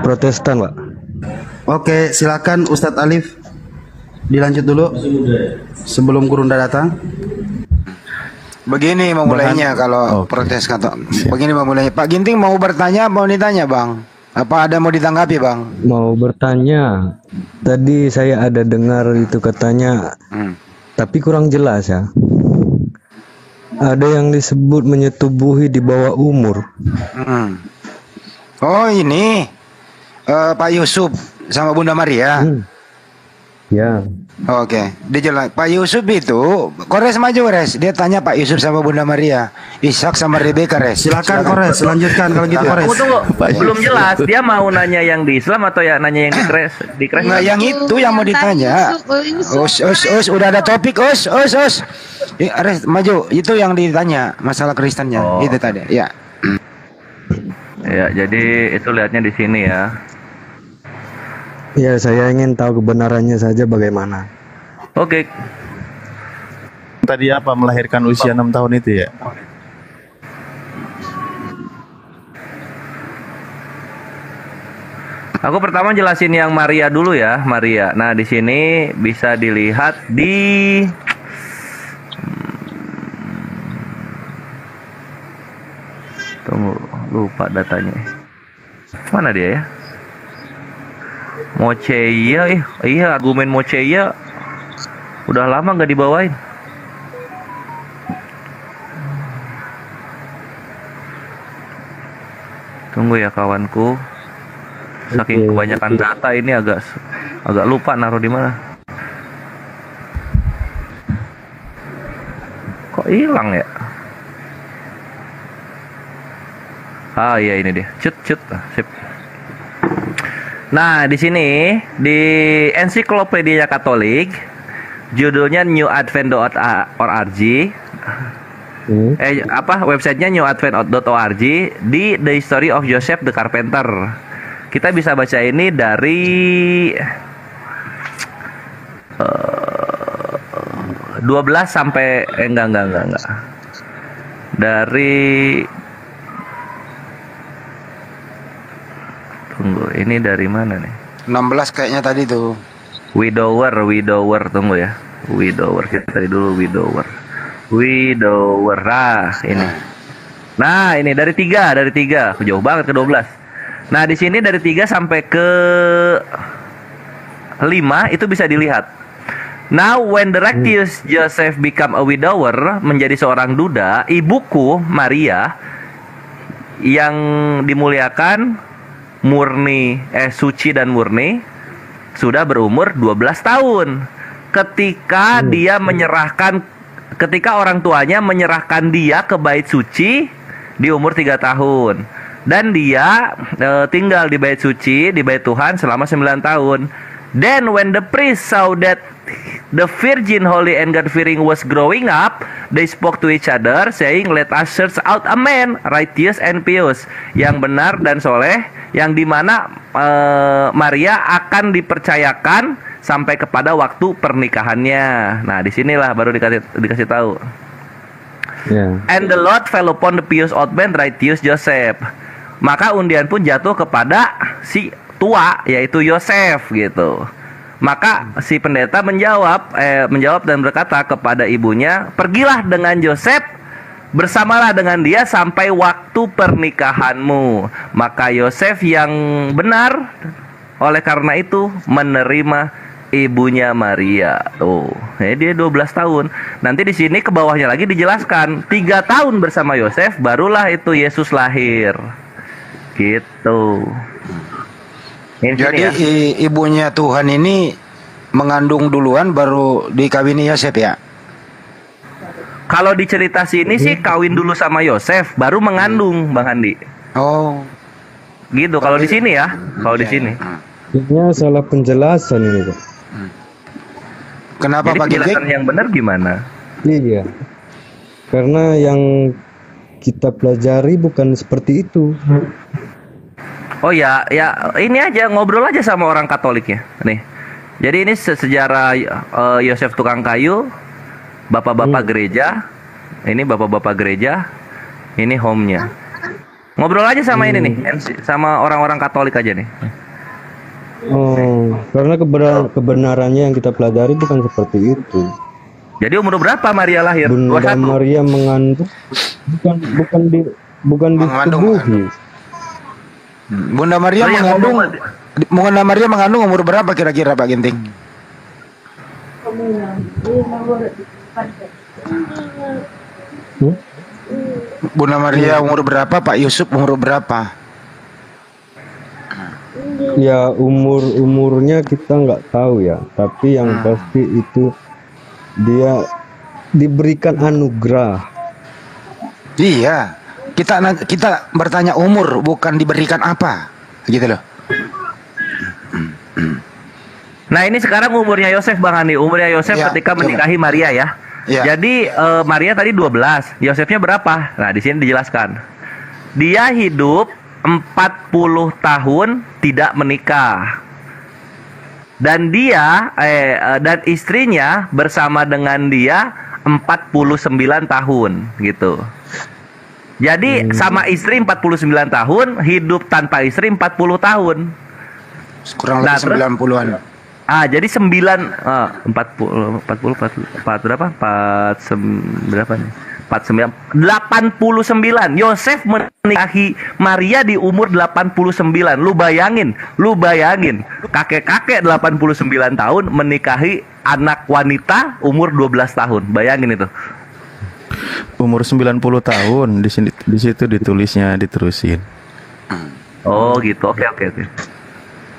Protestan, Pak. Oke, silakan Ustadz Alif. Dilanjut dulu sebelum Gurunda datang. Begini memulainya kalau protes kata. Begini memulainya. Pak Ginting mau bertanya, mau ditanya, Bang? Apa ada mau ditanggapi Bang? Mau bertanya. Tadi saya ada dengar itu katanya, tapi kurang jelas ya. Ada yang disebut menyetubuhi di bawah umur. Oh ini Pak Yusuf sama Bunda Maria. Ya. Oke, dia jelas. Pak Yusuf itu, Kores maju Kores. Dia tanya Pak Yusuf sama Bunda Maria, Ishak sama Rebeka Kores. Silakan Kores, lanjutkan kalau gitu Kores. Tunggu, belum jelas. Dia mau nanya yang di Islam atau ya nanya yang di Kres? Nggak, yang itu yang mau ditanya. Udah ada topik, Us. Ares, maju. Itu yang ditanya masalah Kristennya. Itu tadi, ya. Ya, jadi itu lihatnya di sini ya. Ya, saya ingin tahu kebenarannya saja bagaimana. Oke. Tadi apa melahirkan usia 6 tahun itu ya? Aku pertama jelasin yang Maria dulu ya, Maria. Nah, di sini bisa dilihat di tunggu, lupa datanya. Mana dia ya? Moceia, iya argumen Moceia udah lama nggak dibawain. Tunggu ya kawanku, saking kebanyakan data ini agak lupa naruh di mana. Kok hilang ya? Ah iya ini dia, cut, sip. Nah, di sini di Ensiklopedia Katolik judulnya newadvent.org. Websitenya newadvent.org di The History of Joseph the Carpenter. Kita bisa baca ini dari 12 sampai enggak. Dari tunggu, ini dari mana nih? 16 kayaknya tadi tuh. Widower, tunggu ya. Widower, kita tadi dulu Widower. Ini. Nah, ini dari 3, jauh banget ke 12. Nah, di sini dari 3 sampai ke 5 itu bisa dilihat. Now when the righteous Joseph become a widower, menjadi seorang duda, ibuku Maria yang dimuliakan suci dan murni sudah berumur 12 tahun ketika ketika orang tuanya menyerahkan dia ke bait suci di umur 3 tahun, dan dia tinggal di bait suci, di bait Tuhan selama 9 tahun. Then when the priest saw that the virgin holy and God-fearing was growing up, they spoke to each other saying, let us search out a man righteous and pious, yang benar dan soleh, yang dimana Maria akan dipercayakan sampai kepada waktu pernikahannya. Nah, disinilah baru dikasih tahu. And the Lord fell upon the pious old man righteous Joseph. Maka undian pun jatuh kepada si tua, yaitu Yosef gitu. Maka si pendeta menjawab dan berkata kepada ibunya, pergilah dengan Yosef, bersamalah dengan dia sampai waktu pernikahanmu. Maka Yosef yang benar oleh karena itu menerima ibunya Maria. Tuh, dia 12 tahun. Nanti di sini ke bawahnya lagi dijelaskan 3 tahun bersama Yosef barulah itu Yesus lahir. Gitu. Jadi ya, ibunya Tuhan ini mengandung duluan baru dikawini Yosef ya? Kalau di cerita sini sih kawin dulu sama Yosef baru mengandung, Bang Andi. Oh. Gitu kalau di sini ya, kalau di sini. Ini salah penjelasan ini, Pak. Kenapa Pak penjelasan yang benar gimana? Iya. Karena yang kita pelajari bukan seperti itu. Oh ya, ini aja ngobrol aja sama orang Katoliknya, nih. Jadi ini sejarah Yosef tukang kayu, bapak-bapak gereja, ini bapak-bapak gereja, ini home-nya. Ngobrol aja sama ini nih, sama orang-orang Katolik aja nih. Oh, karena kebenarannya yang kita pelajari bukan seperti itu. Jadi umur berapa Maria lahir? Bunda Maria mengandung, bukan ditubuhi. Bunda Maria mengandung umur berapa kira-kira Pak Ginting? Bunda Maria umur berapa, Pak Yusuf umur berapa? Ya umurnya kita nggak tahu ya, tapi yang pasti itu dia diberikan anugerah. Iya, kita bertanya umur, bukan diberikan apa, gitu loh. Nah ini sekarang umurnya Yosef Bang Andi. Umurnya Yosef Ya, ketika coba. menikahi Maria ya. Ya. Jadi Maria tadi 12, Yosefnya berapa? Nah di sini dijelaskan. Dia hidup 40 tahun tidak menikah. Dan dia dan istrinya bersama dengan dia 49 tahun gitu. Jadi sama istri 49 tahun, hidup tanpa istri 40 tahun. Kurang lebih 90-an. Jadi 40 berapa? 89. Yosef menikahi Maria di umur 89. Lu bayangin, kakek-kakek 89 tahun menikahi anak wanita umur 12 tahun. Bayangin itu. Umur 90 tahun di situ ditulisnya diterusin. Oh gitu. Oke.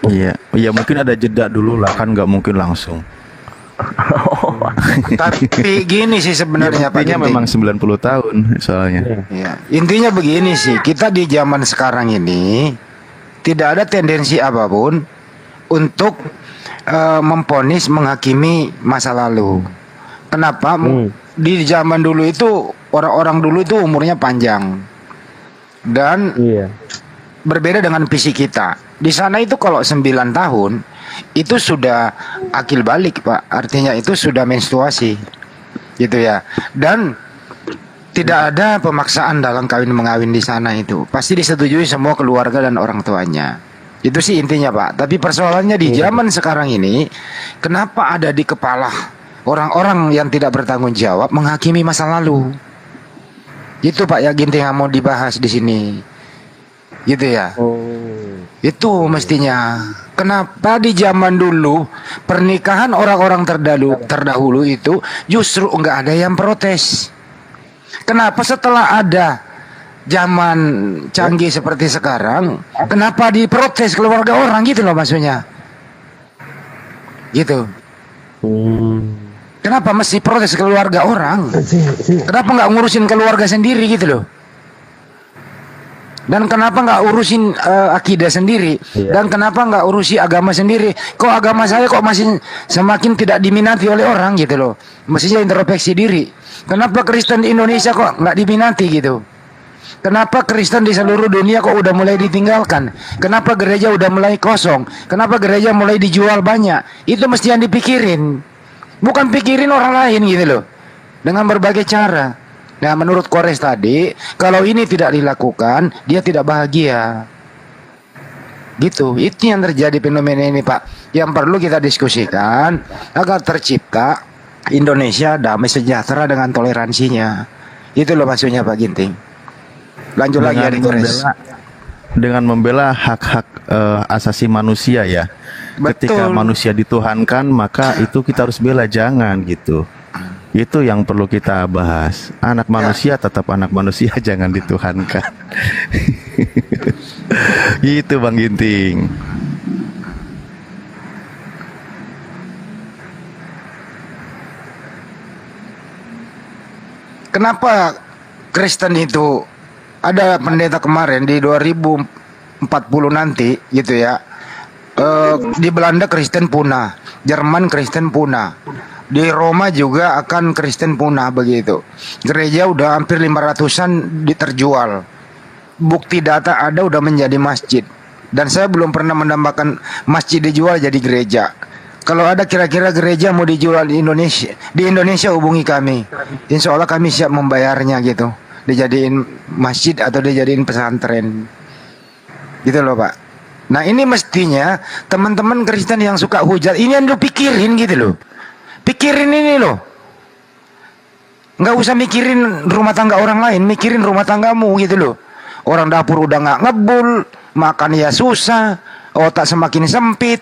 Iya mungkin ada jeda dulu lah, kan nggak mungkin langsung. Tapi gini sih sebenarnya Pak Intinya Ginting. memang 90 tahun soalnya. Ya, intinya begini sih, kita di zaman sekarang ini tidak ada tendensi apapun untuk memponis, menghakimi masa lalu. Kenapa? Di zaman dulu itu orang-orang dulu itu umurnya panjang dan berbeda dengan fisik kita. Di sana itu kalau 9 tahun itu sudah akil balik Pak, artinya itu sudah menstruasi gitu ya. Dan tidak ada pemaksaan dalam kawin mengawin di sana, itu pasti disetujui semua keluarga dan orang tuanya. Itu sih intinya Pak. Tapi persoalannya di zaman sekarang ini, kenapa ada di kepala orang-orang yang tidak bertanggung jawab menghakimi masa lalu? Itu Pak ya Ginting yang mau dibahas di sini. Gitu ya. Itu mestinya. Kenapa di zaman dulu pernikahan orang-orang terdahulu itu justru enggak ada yang protes? Kenapa setelah ada zaman canggih seperti sekarang, kenapa diprotes keluarga orang gitu loh maksudnya? Gitu. Kenapa mesti protes keluarga orang? Kenapa nggak ngurusin keluarga sendiri gitu loh? Dan kenapa nggak urusin akidah sendiri? Dan kenapa nggak urusi agama sendiri? Kok agama saya kok masih semakin tidak diminati oleh orang gitu loh? Mestinya introspeksi diri. Kenapa Kristen di Indonesia kok nggak diminati gitu? Kenapa Kristen di seluruh dunia kok udah mulai ditinggalkan? Kenapa gereja udah mulai kosong? Kenapa gereja mulai dijual banyak? Itu mesti yang dipikirin. Bukan pikirin orang lain gitu loh. Dengan berbagai cara. Nah menurut Kores tadi, kalau ini tidak dilakukan, dia tidak bahagia. Gitu, itu yang terjadi fenomena ini Pak. Yang perlu kita diskusikan agar tercipta Indonesia damai sejahtera dengan toleransinya. Itu loh maksudnya Pak Ginting. Lanjut lagi ya Kores. Dengan membela hak-hak asasi manusia ya. Ketika manusia dituhankan, maka itu kita harus bela, jangan gitu. Itu yang perlu kita bahas. Anak manusia tetap anak manusia, jangan dituhankan. Gitu Bang Ginting. Kenapa Kristen itu ada pendeta kemarin di 2040 nanti gitu ya, di Belanda Kristen punah, Jerman Kristen punah, di Roma juga akan Kristen punah begitu. Gereja udah hampir 500-an diterjual. Bukti data ada udah menjadi masjid. Dan saya belum pernah menambahkan masjid dijual jadi gereja. Kalau ada kira-kira gereja mau dijual di Indonesia hubungi kami. Insya Allah kami siap membayarnya gitu. Dijadiin masjid atau dijadiin pesantren. Gitu loh Pak. Nah ini mestinya teman-teman Kristen yang suka hujat ini yang pikirin gitu loh. Pikirin ini loh. Nggak usah mikirin rumah tangga orang lain, mikirin rumah tanggamu gitu loh. Orang dapur udah nggak ngebul, makan ya susah, otak semakin sempit,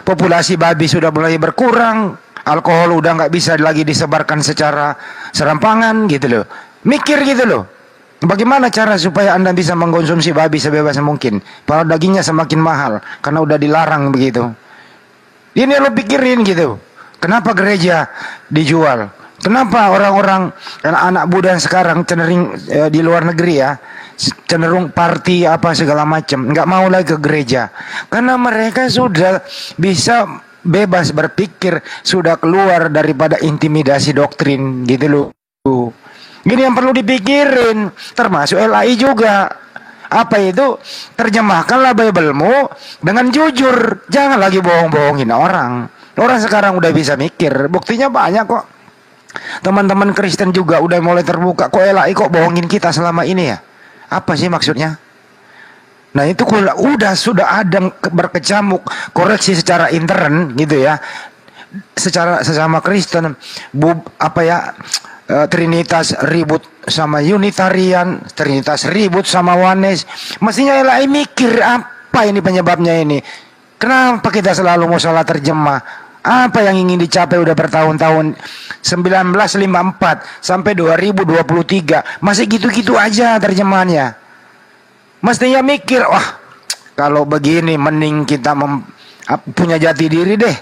populasi babi sudah mulai berkurang, alkohol udah nggak bisa lagi disebarkan secara serampangan gitu loh. Mikir gitu loh. Bagaimana cara supaya Anda bisa mengkonsumsi babi sebebas mungkin? Padahal dagingnya semakin mahal karena udah dilarang begitu. Ini lo pikirin gitu. Kenapa gereja dijual? Kenapa orang-orang anak-anak muda yang sekarang cenderung di luar negeri ya, cenderung party apa segala macam, nggak mau lagi ke gereja? Karena mereka sudah bisa bebas berpikir, sudah keluar daripada intimidasi doktrin gitu loh. Gini yang perlu dipikirin, termasuk LAI juga. Apa itu? Terjemahkanlah Bible-mu dengan jujur. Jangan lagi bohong-bohongin orang. Orang sekarang udah bisa mikir. Buktinya banyak kok. Teman-teman Kristen juga udah mulai terbuka. Kok LAI kok bohongin kita selama ini ya? Apa sih maksudnya? Nah itu sudah ada berkecamuk koreksi secara intern gitu ya. Secara sesama Kristen, Trinitas ribut sama Unitarian, Trinitas ribut sama Oneness. Mestinya LAI mikir apa ini penyebabnya ini. Kenapa kita selalu mau salah terjemah? Apa yang ingin dicapai udah bertahun-tahun, 1954 sampai 2023 masih gitu-gitu aja terjemahannya. Mestinya mikir, wah kalau begini mending kita punya jati diri deh.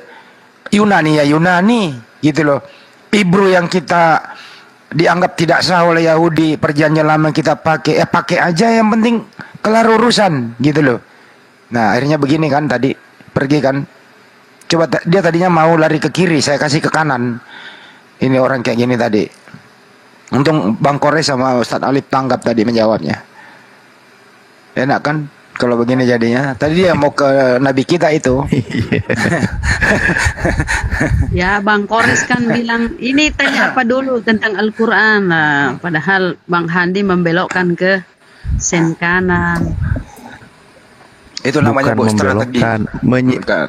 Yunani ya Yunani gitu loh. Hebrew yang kita dianggap tidak sah oleh Yahudi, perjanjian lama kita pakai aja, yang penting kelar urusan gitu loh. Nah akhirnya begini kan, tadi pergi kan, coba dia tadinya mau lari ke kiri, saya kasih ke kanan. Ini orang kayak gini tadi. Untung Bang Kores sama Ustadz Alif tanggap tadi menjawabnya. Enak kan kalau begini jadinya. Tadi dia mau ke nabi kita itu. Ya Bang Kores kan bilang ini tanya apa dulu tentang Al-Quran. Nah, padahal Bang Handi membelokkan ke sen kanan. Itu namanya bukan strategi.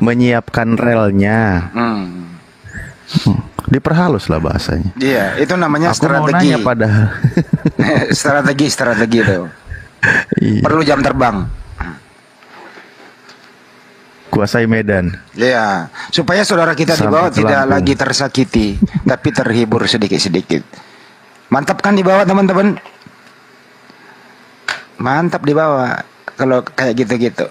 Menyiapkan relnya. Diperhalus lah bahasanya. Iya, itu namanya Aku strategi. Mau nanya padahal. strategi itu. Iya. Perlu jam terbang. Kuasai medan. Iya, supaya saudara kita di bawah tidak lagi tersakiti, tapi terhibur sedikit-sedikit. Mantap kan di bawah teman-teman? Mantap di bawah kalau kayak gitu-gitu.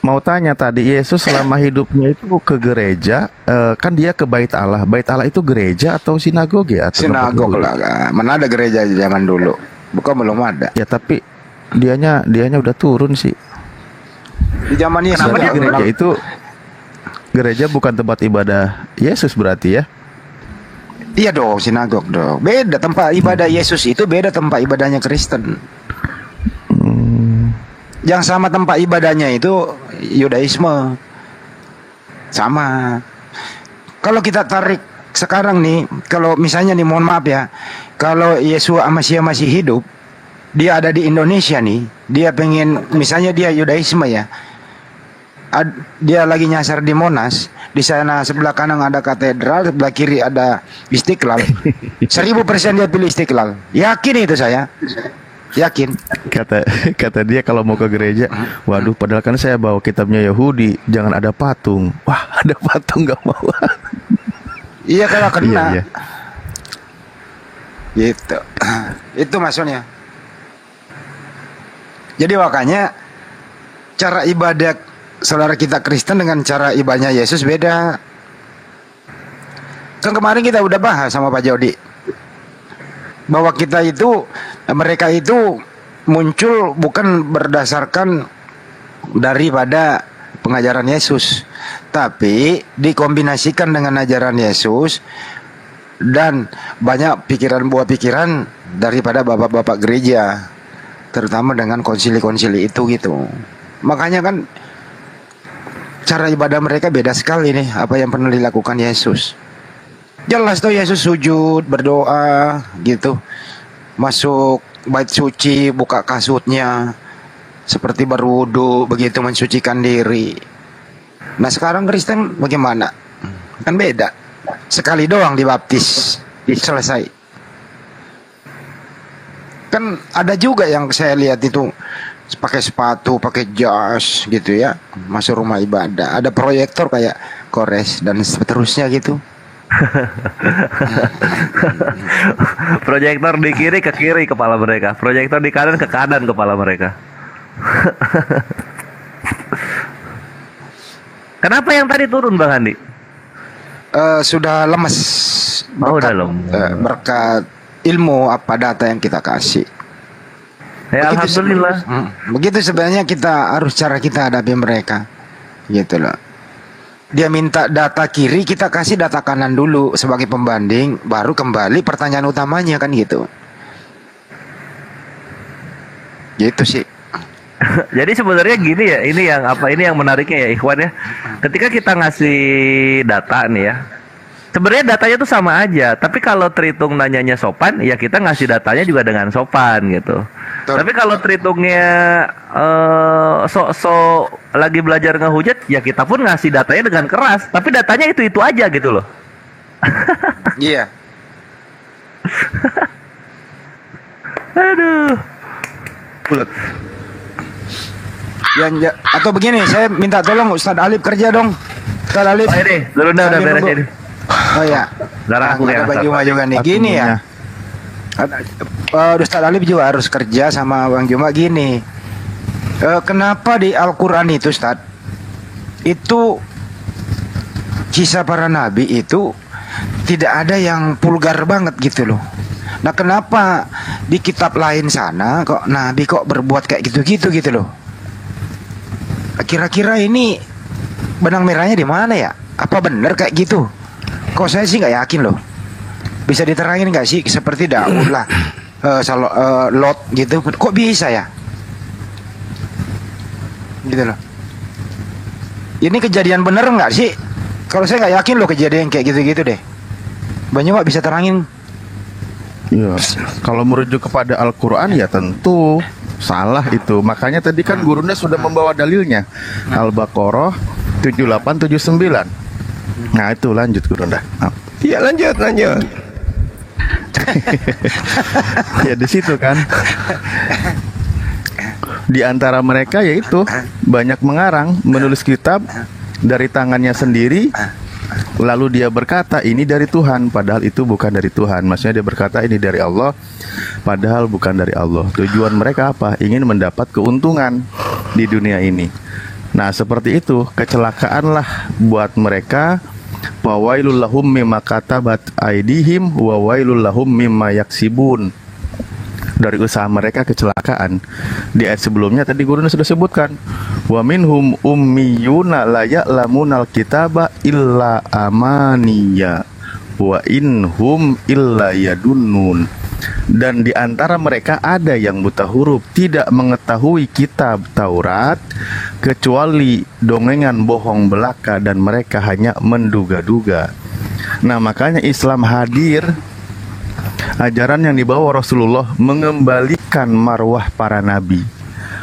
Mau tanya tadi, Yesus selama hidupnya itu ke gereja, kan dia ke Bait Allah. Bait Allah itu gereja atau sinagoge atau sinagog lah. Mana ada gereja zaman dulu? Bukan belum ada. Ya tapi dianya udah turun sih. Di zaman Yesus. Gereja itu gereja bukan tempat ibadah Yesus berarti ya? Iya dong, sinagog dong. Beda tempat ibadah Yesus itu, beda tempat ibadahnya Kristen. Yang sama tempat ibadahnya itu Yudaisme. Sama. Kalau kita tarik sekarang nih, kalau misalnya nih mohon maaf ya, kalau Yesus masih hidup, dia ada di Indonesia nih, dia pengen, misalnya dia Yudaisme ya, dia lagi nyasar di Monas, di sana sebelah kanan ada katedral, sebelah kiri ada Istiqlal. 1000% dia pilih Istiqlal. Yakin itu saya. Yakin. Kata dia kalau mau ke gereja, waduh padahal kan saya bawa kitabnya Yahudi, jangan ada patung. Wah, ada patung nggak mau. Iya kalau kena. Iya. Gitu. Itu maksudnya. Jadi makanya cara ibadah saudara kita Kristen dengan cara ibadahnya Yesus beda. Kan kemarin kita udah bahas sama Pak Jody bahwa mereka itu muncul bukan berdasarkan daripada pengajaran Yesus, tapi dikombinasikan dengan ajaran Yesus dan banyak buah pikiran daripada bapak-bapak gereja, terutama dengan konsili-konsili itu gitu. Makanya kan cara ibadah mereka beda sekali nih apa yang pernah dilakukan Yesus. Jelas tuh Yesus sujud, berdoa gitu, masuk bait suci, buka kasutnya seperti berwudu, begitu mensucikan diri. Nah sekarang Kristen bagaimana? Kan beda. Sekali doang dibaptis, selesai. Kan ada juga yang saya lihat itu pakai sepatu, pakai jas gitu ya, masuk rumah ibadah. Ada proyektor kayak Kores dan seterusnya gitu. Proyektor di kiri ke kiri kepala mereka, proyektor di kanan ke kanan kepala mereka. Kenapa yang tadi turun Bang Andi? Sudah lemes. Udah lemes. Berkat ilmu apa data yang kita kasih. Ya, alhamdulillah. Begitu sebenarnya cara kita hadapi mereka. Gitu loh. Dia minta data kiri, kita kasih data kanan dulu sebagai pembanding, baru kembali pertanyaan utamanya kan gitu. Gitu sih. Jadi sebenarnya gini ya, ini yang menariknya ya Ikhwan ya. Ketika kita ngasih data nih ya, sebenarnya datanya tuh sama aja, tapi kalau Tritung nanyanya sopan, ya kita ngasih datanya juga dengan sopan gitu. Betul. Tapi kalau Tritungnya sok-sok lagi belajar ngehujat, ya kita pun ngasih datanya dengan keras, tapi datanya itu aja gitu loh. Iya. Aduh. Atau begini, saya minta tolong Ustadz Alif kerja dong. Ustadz Alif. Oh ini, udah beres ini. Oh ya. Darah aku ya. Baju juga nih. Gini ya. Ustadz Alif juga harus kerja sama Bang Juma gini. Kenapa di Al-Quran itu Ustadz, itu kisah para nabi itu tidak ada yang vulgar banget gitu loh. Nah kenapa di kitab lain sana kok nabi kok berbuat kayak gitu-gitu gitu loh. Kira-kira ini benang merahnya di mana ya? Apa benar kayak gitu? Kok saya sih nggak yakin loh. Bisa diterangin nggak sih seperti Daud lah, Lot gitu? Kok bisa ya? Gitu loh. Ini kejadian bener nggak sih? Kalau saya nggak yakin loh kejadian kayak gitu-gitu deh. Banyak Pak bisa terangin. Ya, kalau merujuk kepada Al-Quran ya tentu salah itu. Makanya tadi kan gurunya sudah membawa dalilnya. Al-Baqarah 7879. Nah itu lanjut Gurunda. Iya lanjut. Ya di situ kan. Di antara mereka yaitu banyak mengarang, menulis kitab dari tangannya sendiri. Lalu dia berkata ini dari Tuhan, padahal itu bukan dari Tuhan. Maksudnya dia berkata ini dari Allah, padahal bukan dari Allah. Tujuan mereka apa? Ingin mendapat keuntungan di dunia ini. Nah seperti itu, kecelakaanlah buat mereka. Wawailul lahum mimma katabat aidihim wa wailul lahum mimma yaksibun. Dari usaha mereka kecelakaan. Di ayat sebelumnya tadi gurunya sudah sebutkan, wa minhum ummiyuna la ya'lamunal kitaba illa amaniya wa inhum illa yadunnun. Dan di antara mereka ada yang buta huruf, tidak mengetahui kitab Taurat kecuali dongengan bohong belaka, dan mereka hanya menduga-duga. Nah makanya Islam hadir, ajaran yang dibawa Rasulullah mengembalikan marwah para nabi.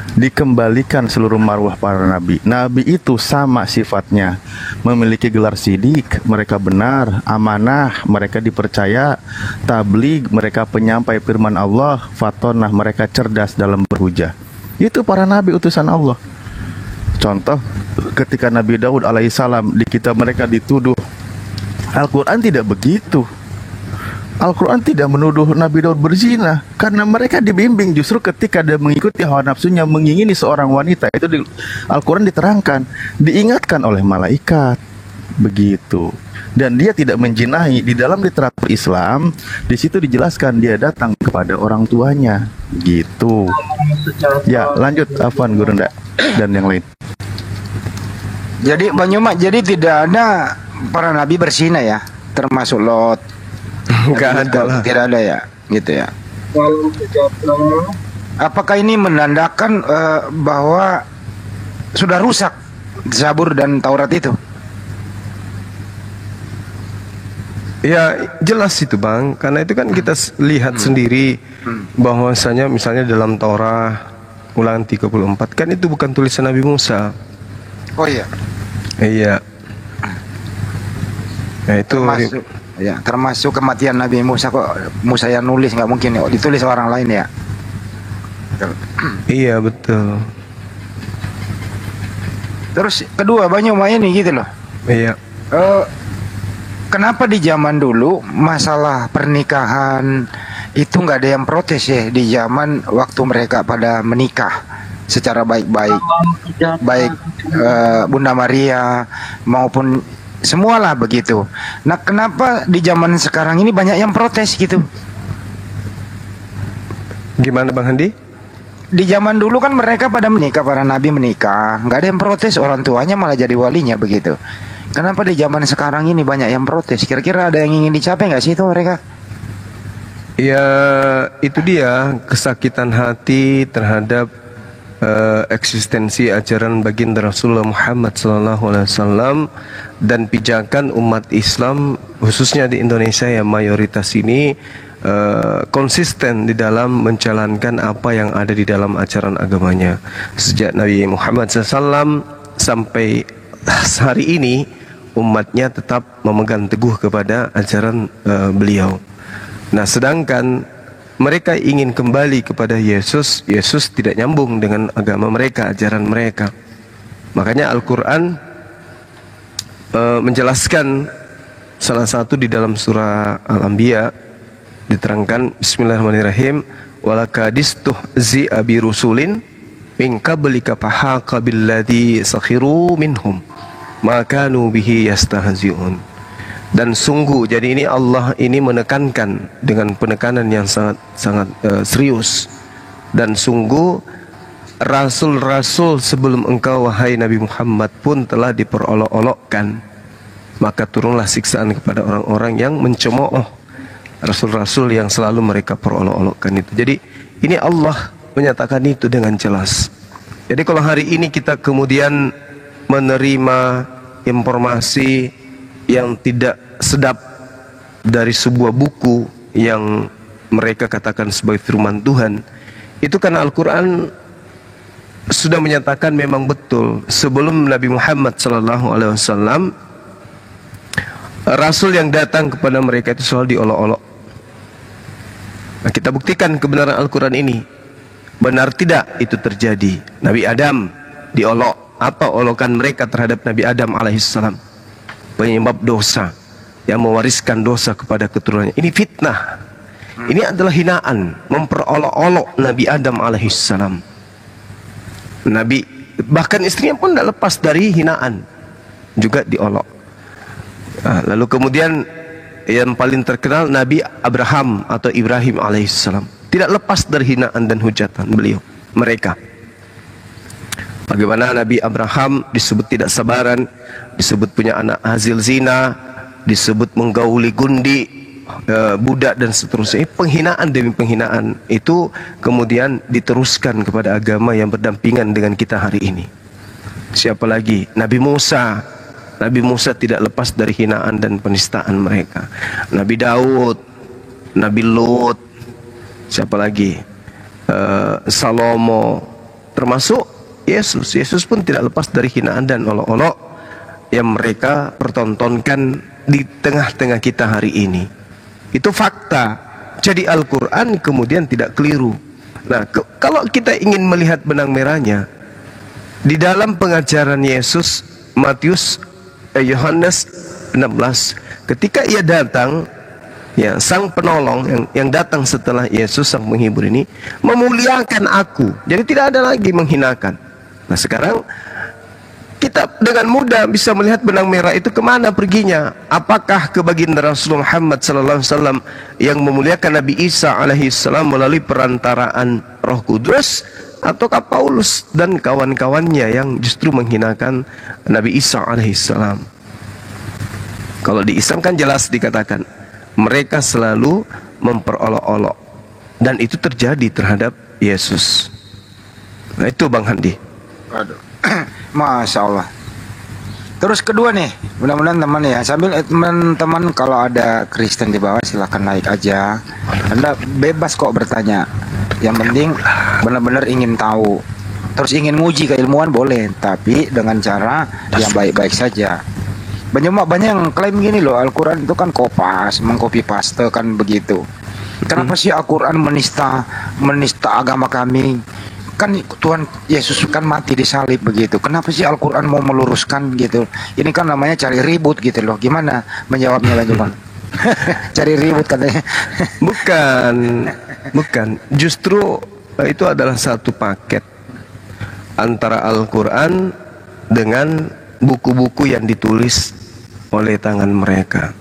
Dikembalikan seluruh marwah para nabi. Nabi itu sama sifatnya, memiliki gelar sidik, mereka benar, amanah, mereka dipercaya, tabligh, mereka penyampai firman Allah, fatonah, mereka cerdas dalam berhujah. Itu para nabi utusan Allah. Contoh ketika Nabi Daud alaihissalam, di kitab mereka dituduh. Al-Quran tidak begitu. Al-Quran tidak menuduh Nabi Daud berzina, karena mereka dibimbing justru ketika dia mengikuti hawa nafsunya mengingini seorang wanita. Itu di Al-Quran diterangkan, diingatkan oleh malaikat begitu. Dan dia tidak menjinahi. Di dalam literatur Islam di situ dijelaskan dia datang kepada orang tuanya gitu. Ya lanjut Afwan Gurunda dan yang lain. Jadi Banyumak, jadi tidak ada para nabi berzina ya, termasuk Lot. Tidak ada ya, gitu ya. Apakah ini menandakan bahwa sudah rusak Zabur dan Taurat itu? Ya jelas itu Bang, karena itu kan kita lihat sendiri bahwasanya misalnya dalam Torah Ulangan 34 kan itu bukan tulisan Nabi Musa. Oh iya. Iya. Nah itu termasuk kematian Nabi Musa, kok Musa yang nulis, nggak mungkin ya ditulis orang lain ya. Iya betul. Terus kedua Banyumak ini gitu loh. Iya. kenapa di zaman dulu masalah pernikahan itu nggak ada yang protes ya di zaman waktu mereka pada menikah secara baik-baik, baik Bunda Maria maupun semualah begitu. Nah, kenapa di zaman sekarang ini banyak yang protes gitu? Gimana Bang Handi? Di zaman dulu kan mereka pada menikah, para nabi menikah, nggak ada yang protes, orang tuanya malah jadi walinya begitu. Kenapa di zaman sekarang ini banyak yang protes? Kira-kira ada yang ingin dicapai nggak sih itu mereka? Ya itu dia kesakitan hati terhadap eksistensi ajaran baginda Rasulullah Muhammad SAW dan pijakan umat Islam khususnya di Indonesia yang mayoritas ini konsisten di dalam menjalankan apa yang ada di dalam ajaran agamanya sejak Nabi Muhammad SAW sampai hari ini umatnya tetap memegang teguh kepada ajaran beliau. Nah, sedangkan mereka ingin kembali kepada Yesus, Yesus tidak nyambung dengan agama mereka, ajaran mereka. Makanya Al-Quran menjelaskan salah satu di dalam surah Al-Anbiya diterangkan Bismillahirrahmanirrahim walakadistuhzi'a birusulin min qablika fahaqa billadzi sakhiru minhum ma kanu bihi yastahzi'un. Dan sungguh, jadi ini Allah ini menekankan dengan penekanan yang sangat serius. Dan sungguh rasul-rasul sebelum engkau wahai Nabi Muhammad pun telah diperolok-olokkan, maka turunlah siksaan kepada orang-orang yang mencemooh rasul-rasul yang selalu mereka perolok-olokkan itu. Jadi ini Allah menyatakan itu dengan jelas. Jadi kalau hari ini kita kemudian menerima informasi yang tidak sedap dari sebuah buku yang mereka katakan sebagai firman Tuhan, itu karena Al-Quran sudah menyatakan memang betul sebelum Nabi Muhammad SAW Rasul yang datang kepada mereka itu selalu diolok-olok. Nah, kita buktikan kebenaran Al-Quran ini. Benar tidak itu terjadi? Nabi Adam diolok. Apa olokan mereka terhadap Nabi Adam alaihissalam? Penyebab dosa, yang mewariskan dosa kepada keturunannya. Ini fitnah. Ini adalah hinaan, memperolok-olok Nabi Adam alaihissalam. Nabi, bahkan istrinya pun tidak lepas dari hinaan, juga diolok. Nah, lalu kemudian yang paling terkenal Nabi Abraham atau Ibrahim alaihissalam, tidak lepas dari hinaan dan hujatan beliau, mereka. Bagaimana Nabi Abraham disebut tidak sabaran, disebut punya anak hasil zina, disebut menggauli gundi, budak dan seterusnya. Penghinaan demi penghinaan itu kemudian diteruskan kepada agama yang berdampingan dengan kita hari ini. Siapa lagi? Nabi Musa. Nabi Musa tidak lepas dari hinaan dan penistaan mereka. Nabi Daud, Nabi Lut, siapa lagi? Salomo, termasuk Yesus. Yesus pun tidak lepas dari hinaan dan olok-olok yang mereka pertontonkan di tengah-tengah kita hari ini. Itu fakta. Jadi Al-Quran kemudian tidak keliru. Nah, kalau kita ingin melihat benang merahnya, di dalam pengajaran Yesus, Yohanes 16, ketika ia datang, ya, sang penolong yang datang setelah Yesus sang penghibur ini memuliakan aku. Jadi tidak ada lagi menghinakan. Nah, sekarang kita dengan mudah bisa melihat benang merah itu kemana perginya. Apakah ke baginda Rasulullah Muhammad SAW yang memuliakan Nabi Isa alaihissalam melalui perantaraan Roh Kudus, ataukah Paulus dan kawan-kawannya yang justru menghinakan Nabi Isa alaihissalam? Kalau di Islam kan jelas dikatakan mereka selalu memperolok-olok, dan itu terjadi terhadap Yesus. Nah, itu Bang Handi. Aduh, Masya Allah. Terus kedua nih, mudah-mudahan teman ya, sambil teman-teman kalau ada Kristen di bawah silahkan naik aja. Anda bebas kok bertanya. Yang penting benar-benar ingin tahu. Terus ingin nguji keilmuan boleh, tapi dengan cara yang baik-baik saja. Banyak yang klaim gini loh, Al-Quran itu kan kopas, mengcopy paste kan begitu. Kenapa sih Al-Quran menista agama kami? kan Tuhan Yesus kan mati di salib begitu. Kenapa sih Al-Quran mau meluruskan gitu? Ini kan namanya cari ribut gitu loh. Gimana menjawabnya Bang Joma? Cari ribut katanya. Bukan. Justru itu adalah satu paket antara Al-Quran dengan buku-buku yang ditulis oleh tangan mereka.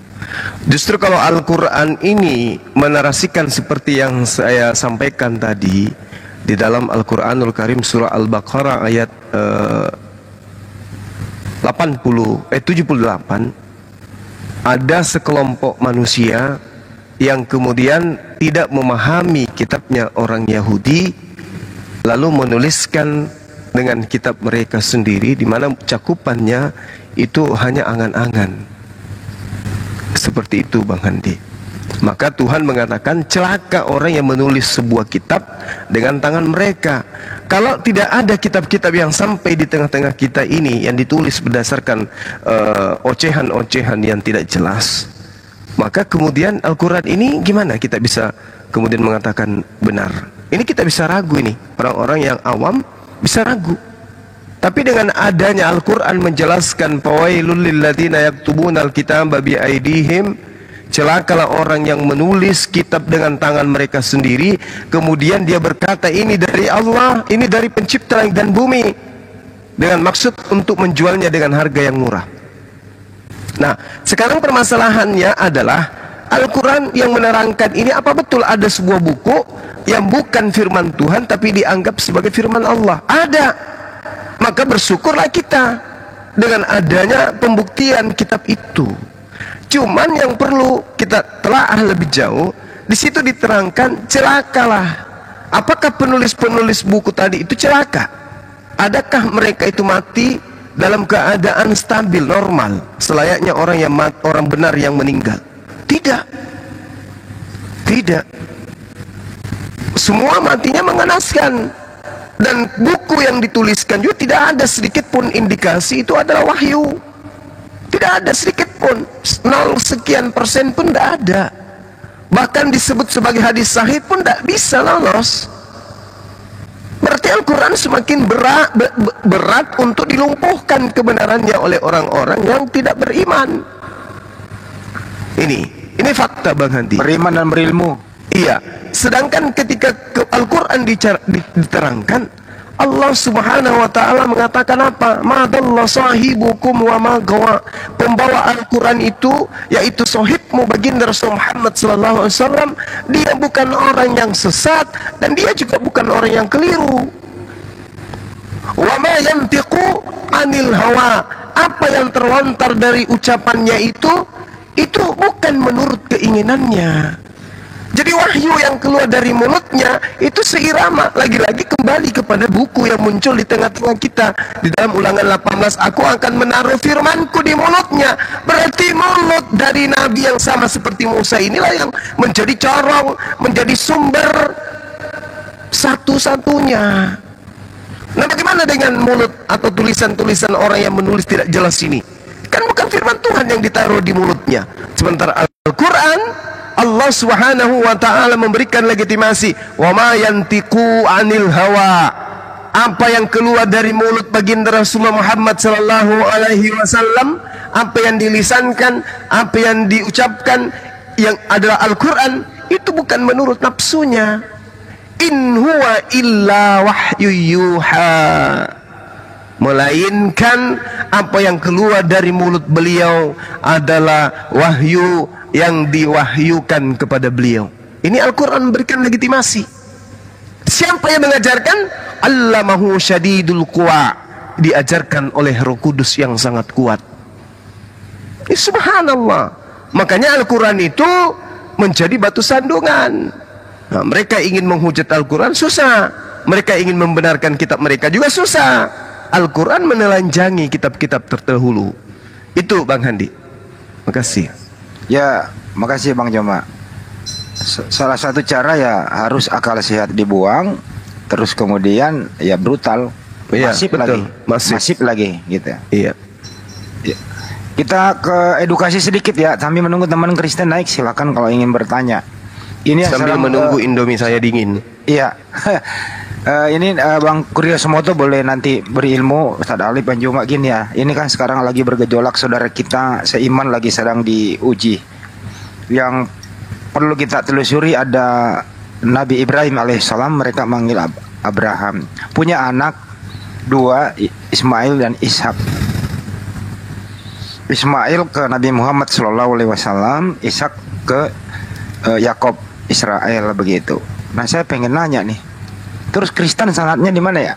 Justru kalau Al-Quran ini menarasikan seperti yang saya sampaikan tadi di dalam Al-Quranul Karim surah Al-Baqarah ayat 78, ada sekelompok manusia yang kemudian tidak memahami kitabnya orang Yahudi, lalu menuliskan dengan kitab mereka sendiri, di mana cakupannya itu hanya angan-angan. Seperti itu Bang Handi. Maka Tuhan mengatakan celaka orang yang menulis sebuah kitab dengan tangan mereka. Kalau tidak ada kitab-kitab yang sampai di tengah-tengah kita ini yang ditulis berdasarkan ocehan-ocehan yang tidak jelas, maka kemudian Al-Quran ini gimana kita bisa kemudian mengatakan benar? Ini kita bisa ragu, ini orang-orang yang awam bisa ragu. Tapi dengan adanya Al-Quran menjelaskan fawailul lilladzina yaktubuna al-kitaba bi aidihim, celakalah orang yang menulis kitab dengan tangan mereka sendiri, kemudian dia berkata ini dari Allah, ini dari pencipta langit dan bumi, dengan maksud untuk menjualnya dengan harga yang murah. Nah, sekarang permasalahannya adalah Al-Quran yang menerangkan ini, apa betul ada sebuah buku yang bukan firman Tuhan tapi dianggap sebagai firman Allah? Ada. Maka bersyukurlah kita dengan adanya pembuktian kitab itu. Cuman yang perlu kita telaah lebih jauh, di situ diterangkan celakalah. Apakah penulis-penulis buku tadi itu celaka? Adakah mereka itu mati dalam keadaan stabil, normal, selayaknya orang benar yang meninggal? Tidak. Tidak. Semua matinya mengenaskan. Dan buku yang dituliskan juga tidak ada sedikit pun indikasi itu adalah wahyu. Tidak ada sedikit pun, 0 sekian persen pun tidak ada. Bahkan disebut sebagai hadis sahih pun tidak bisa lolos. Berarti Al-Quran semakin berat untuk dilumpuhkan kebenarannya oleh orang-orang yang tidak beriman. Ini fakta Bang Handi. Beriman dan berilmu. Iya. Sedangkan ketika Al-Quran diterangkan, Allah Subhanahu wa taala mengatakan apa? Madalla sahibukum wa ma gawa. Pembawa Al-Quran itu yaitu sahibmu baginda Rasul Muhammad sallallahu alaihi wasallam, dia bukan orang yang sesat dan dia juga bukan orang yang keliru. Wa ma yantiqu anil hawa. Apa yang terlontar dari ucapannya itu bukan menurut keinginannya. Jadi wahyu yang keluar dari mulutnya itu seirama, lagi-lagi kembali kepada buku yang muncul di tengah-tengah kita. Di dalam Ulangan 18, aku akan menaruh firmanku di mulutnya. Berarti mulut dari Nabi yang sama seperti Musa inilah yang menjadi corong, menjadi sumber satu-satunya. Nah, bagaimana dengan mulut atau tulisan-tulisan orang yang menulis tidak jelas ini? Kan bukan firman Tuhan yang ditaruh di mulutnya. Sementara Al-Quran, Allah Subhanahu wa taala memberikan legitimasi, wa ma yantiqu anil hawa. Apa yang keluar dari mulut baginda Rasulullah Muhammad sallallahu alaihi wasallam, apa yang dilisankan, apa yang diucapkan yang adalah Al-Qur'an, itu bukan menurut nafsunya. In huwa illa wahyu yuha. Melainkan apa yang keluar dari mulut beliau adalah wahyu yang diwahyukan kepada beliau. Ini Al-Quran memberikan legitimasi. Siapa yang mengajarkan? Allamahu syadidul quwa. Diajarkan oleh Roh Kudus yang sangat kuat. Subhanallah. Makanya Al-Quran itu menjadi batu sandungan. Nah, mereka ingin menghujat Al-Quran susah. Mereka ingin membenarkan kitab mereka juga susah. Al-Quran menelanjangi kitab-kitab terdahulu. Itu Bang Handi. Makasih. Ya, makasih Bang Joma. Salah satu cara ya harus akal sehat dibuang, terus kemudian ya brutal, masif lagi, masif lagi gitu. Iya. Ya. Kita ke edukasi sedikit ya, sambil menunggu teman Kristen naik, silakan kalau ingin bertanya. Ini sambil menunggu Indomie saya dingin. Iya. Ini Bang Kuryosomoto boleh nanti berilmu Ustaz Alif Banjuma gini ya. Ini kan sekarang lagi bergejolak, saudara kita seiman lagi sedang diuji. Yang perlu kita telusuri ada Nabi Ibrahim alaihissalam, mereka manggil Abraham. Punya anak 2, Ismail dan Ishak. Ismail ke Nabi Muhammad SAW, Ishak ke Yakob Israel begitu. Nah saya pengen nanya nih, terus Kristen sanatnya di mana ya?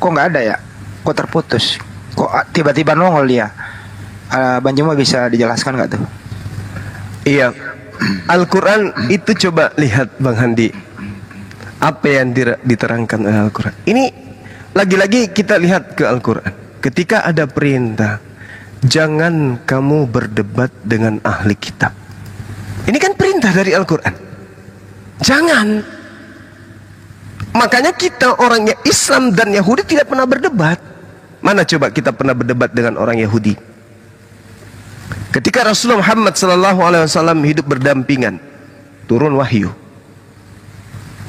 Kok nggak ada ya? Kok terputus? Kok tiba-tiba nongol dia? Banjuma bisa dijelaskan nggak tuh? Iya, Al-Quran itu coba lihat Bang Handi, apa yang diterangkan oleh Al-Quran. Ini lagi-lagi kita lihat ke Al-Quran. Ketika ada perintah, jangan kamu berdebat dengan ahli kitab. Ini kan perintah dari Al-Quran. Jangan. Makanya kita orangnya Islam dan Yahudi tidak pernah berdebat. Mana coba kita pernah berdebat dengan orang Yahudi? Ketika Rasulullah Muhammad SAW hidup berdampingan, turun wahyu.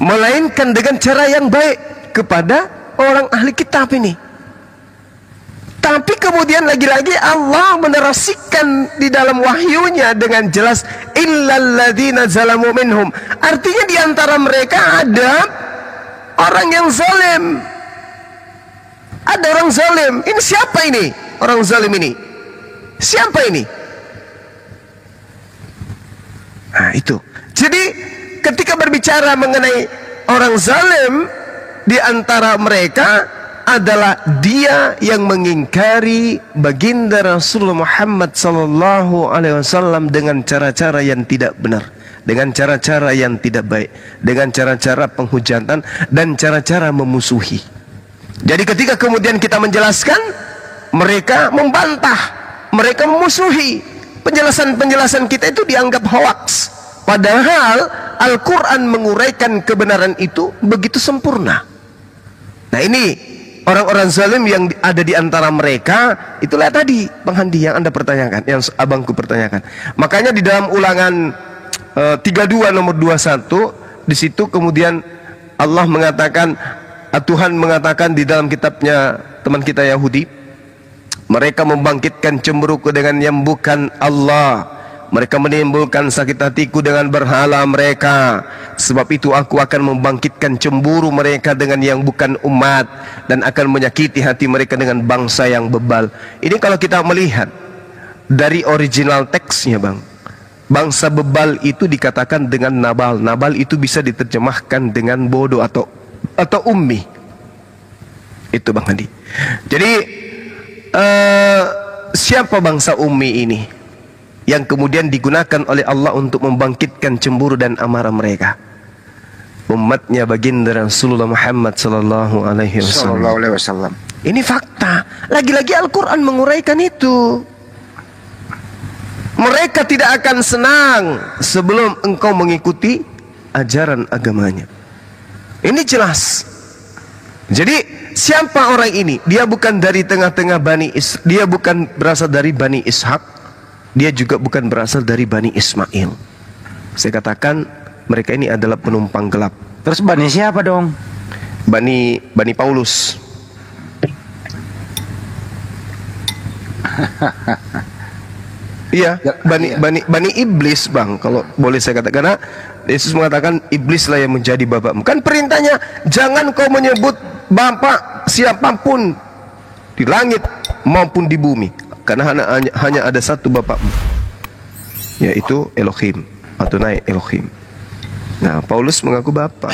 Melainkan dengan cara yang baik kepada orang ahli kitab ini. Tapi kemudian lagi-lagi Allah menarasikan di dalam wahyunya dengan jelas, illalladzina zalamu minhum. Artinya di antara mereka ada orang yang zalim. Ada orang zalim. Ini siapa ini? Orang zalim ini. Siapa ini? Nah itu. Jadi ketika berbicara mengenai orang zalim, di antara mereka adalah dia yang mengingkari baginda Rasulullah Muhammad SAW dengan cara-cara yang tidak benar, dengan cara-cara yang tidak baik, dengan cara-cara penghujatan dan cara-cara memusuhi. Jadi ketika kemudian kita menjelaskan, mereka membantah, mereka memusuhi. Penjelasan-penjelasan kita itu dianggap hoaks. Padahal Al-Quran menguraikan kebenaran itu begitu sempurna. Nah ini orang-orang zalim yang ada di antara mereka, itulah tadi Bang Handi yang Anda pertanyakan, yang abangku pertanyakan. Makanya di dalam Ulangan 32 nomor 21, di situ kemudian Allah mengatakan, Tuhan mengatakan di dalam kitabnya teman kita Yahudi, mereka membangkitkan cemburuku dengan yang bukan Allah. Mereka menimbulkan sakit hatiku dengan berhala mereka. Sebab itu aku akan membangkitkan cemburu mereka dengan yang bukan umat, dan akan menyakiti hati mereka dengan bangsa yang bebal. Ini kalau kita melihat dari original teksnya Bang, bangsa bebal itu dikatakan dengan nabal. Nabal itu bisa diterjemahkan dengan bodoh atau ummi. Itu Bang Handi. Jadi siapa bangsa ummi ini yang kemudian digunakan oleh Allah untuk membangkitkan cemburu dan amarah mereka? Umatnya baginda Rasulullah Muhammad sallallahu alaihi wasallam. Ini fakta. Lagi-lagi Al-Quran menguraikan itu. Mereka tidak akan senang sebelum engkau mengikuti ajaran agamanya. Ini jelas. Jadi siapa orang ini? Dia bukan dari tengah-tengah dia bukan berasal dari Bani Ishak. Dia juga bukan berasal dari Bani Ismail. Saya katakan mereka ini adalah penumpang gelap. Terus Bani siapa dong? Bani Paulus. Iya, Bani Iblis Bang, kalau boleh saya katakan. Karena Yesus mengatakan iblislah yang menjadi bapakmu. Kan perintahnya jangan kau menyebut bapak siapapun di langit maupun di bumi, karena hanya ada satu bapakmu, yaitu Elohim, Adonai Elohim. Nah, Paulus mengaku bapa.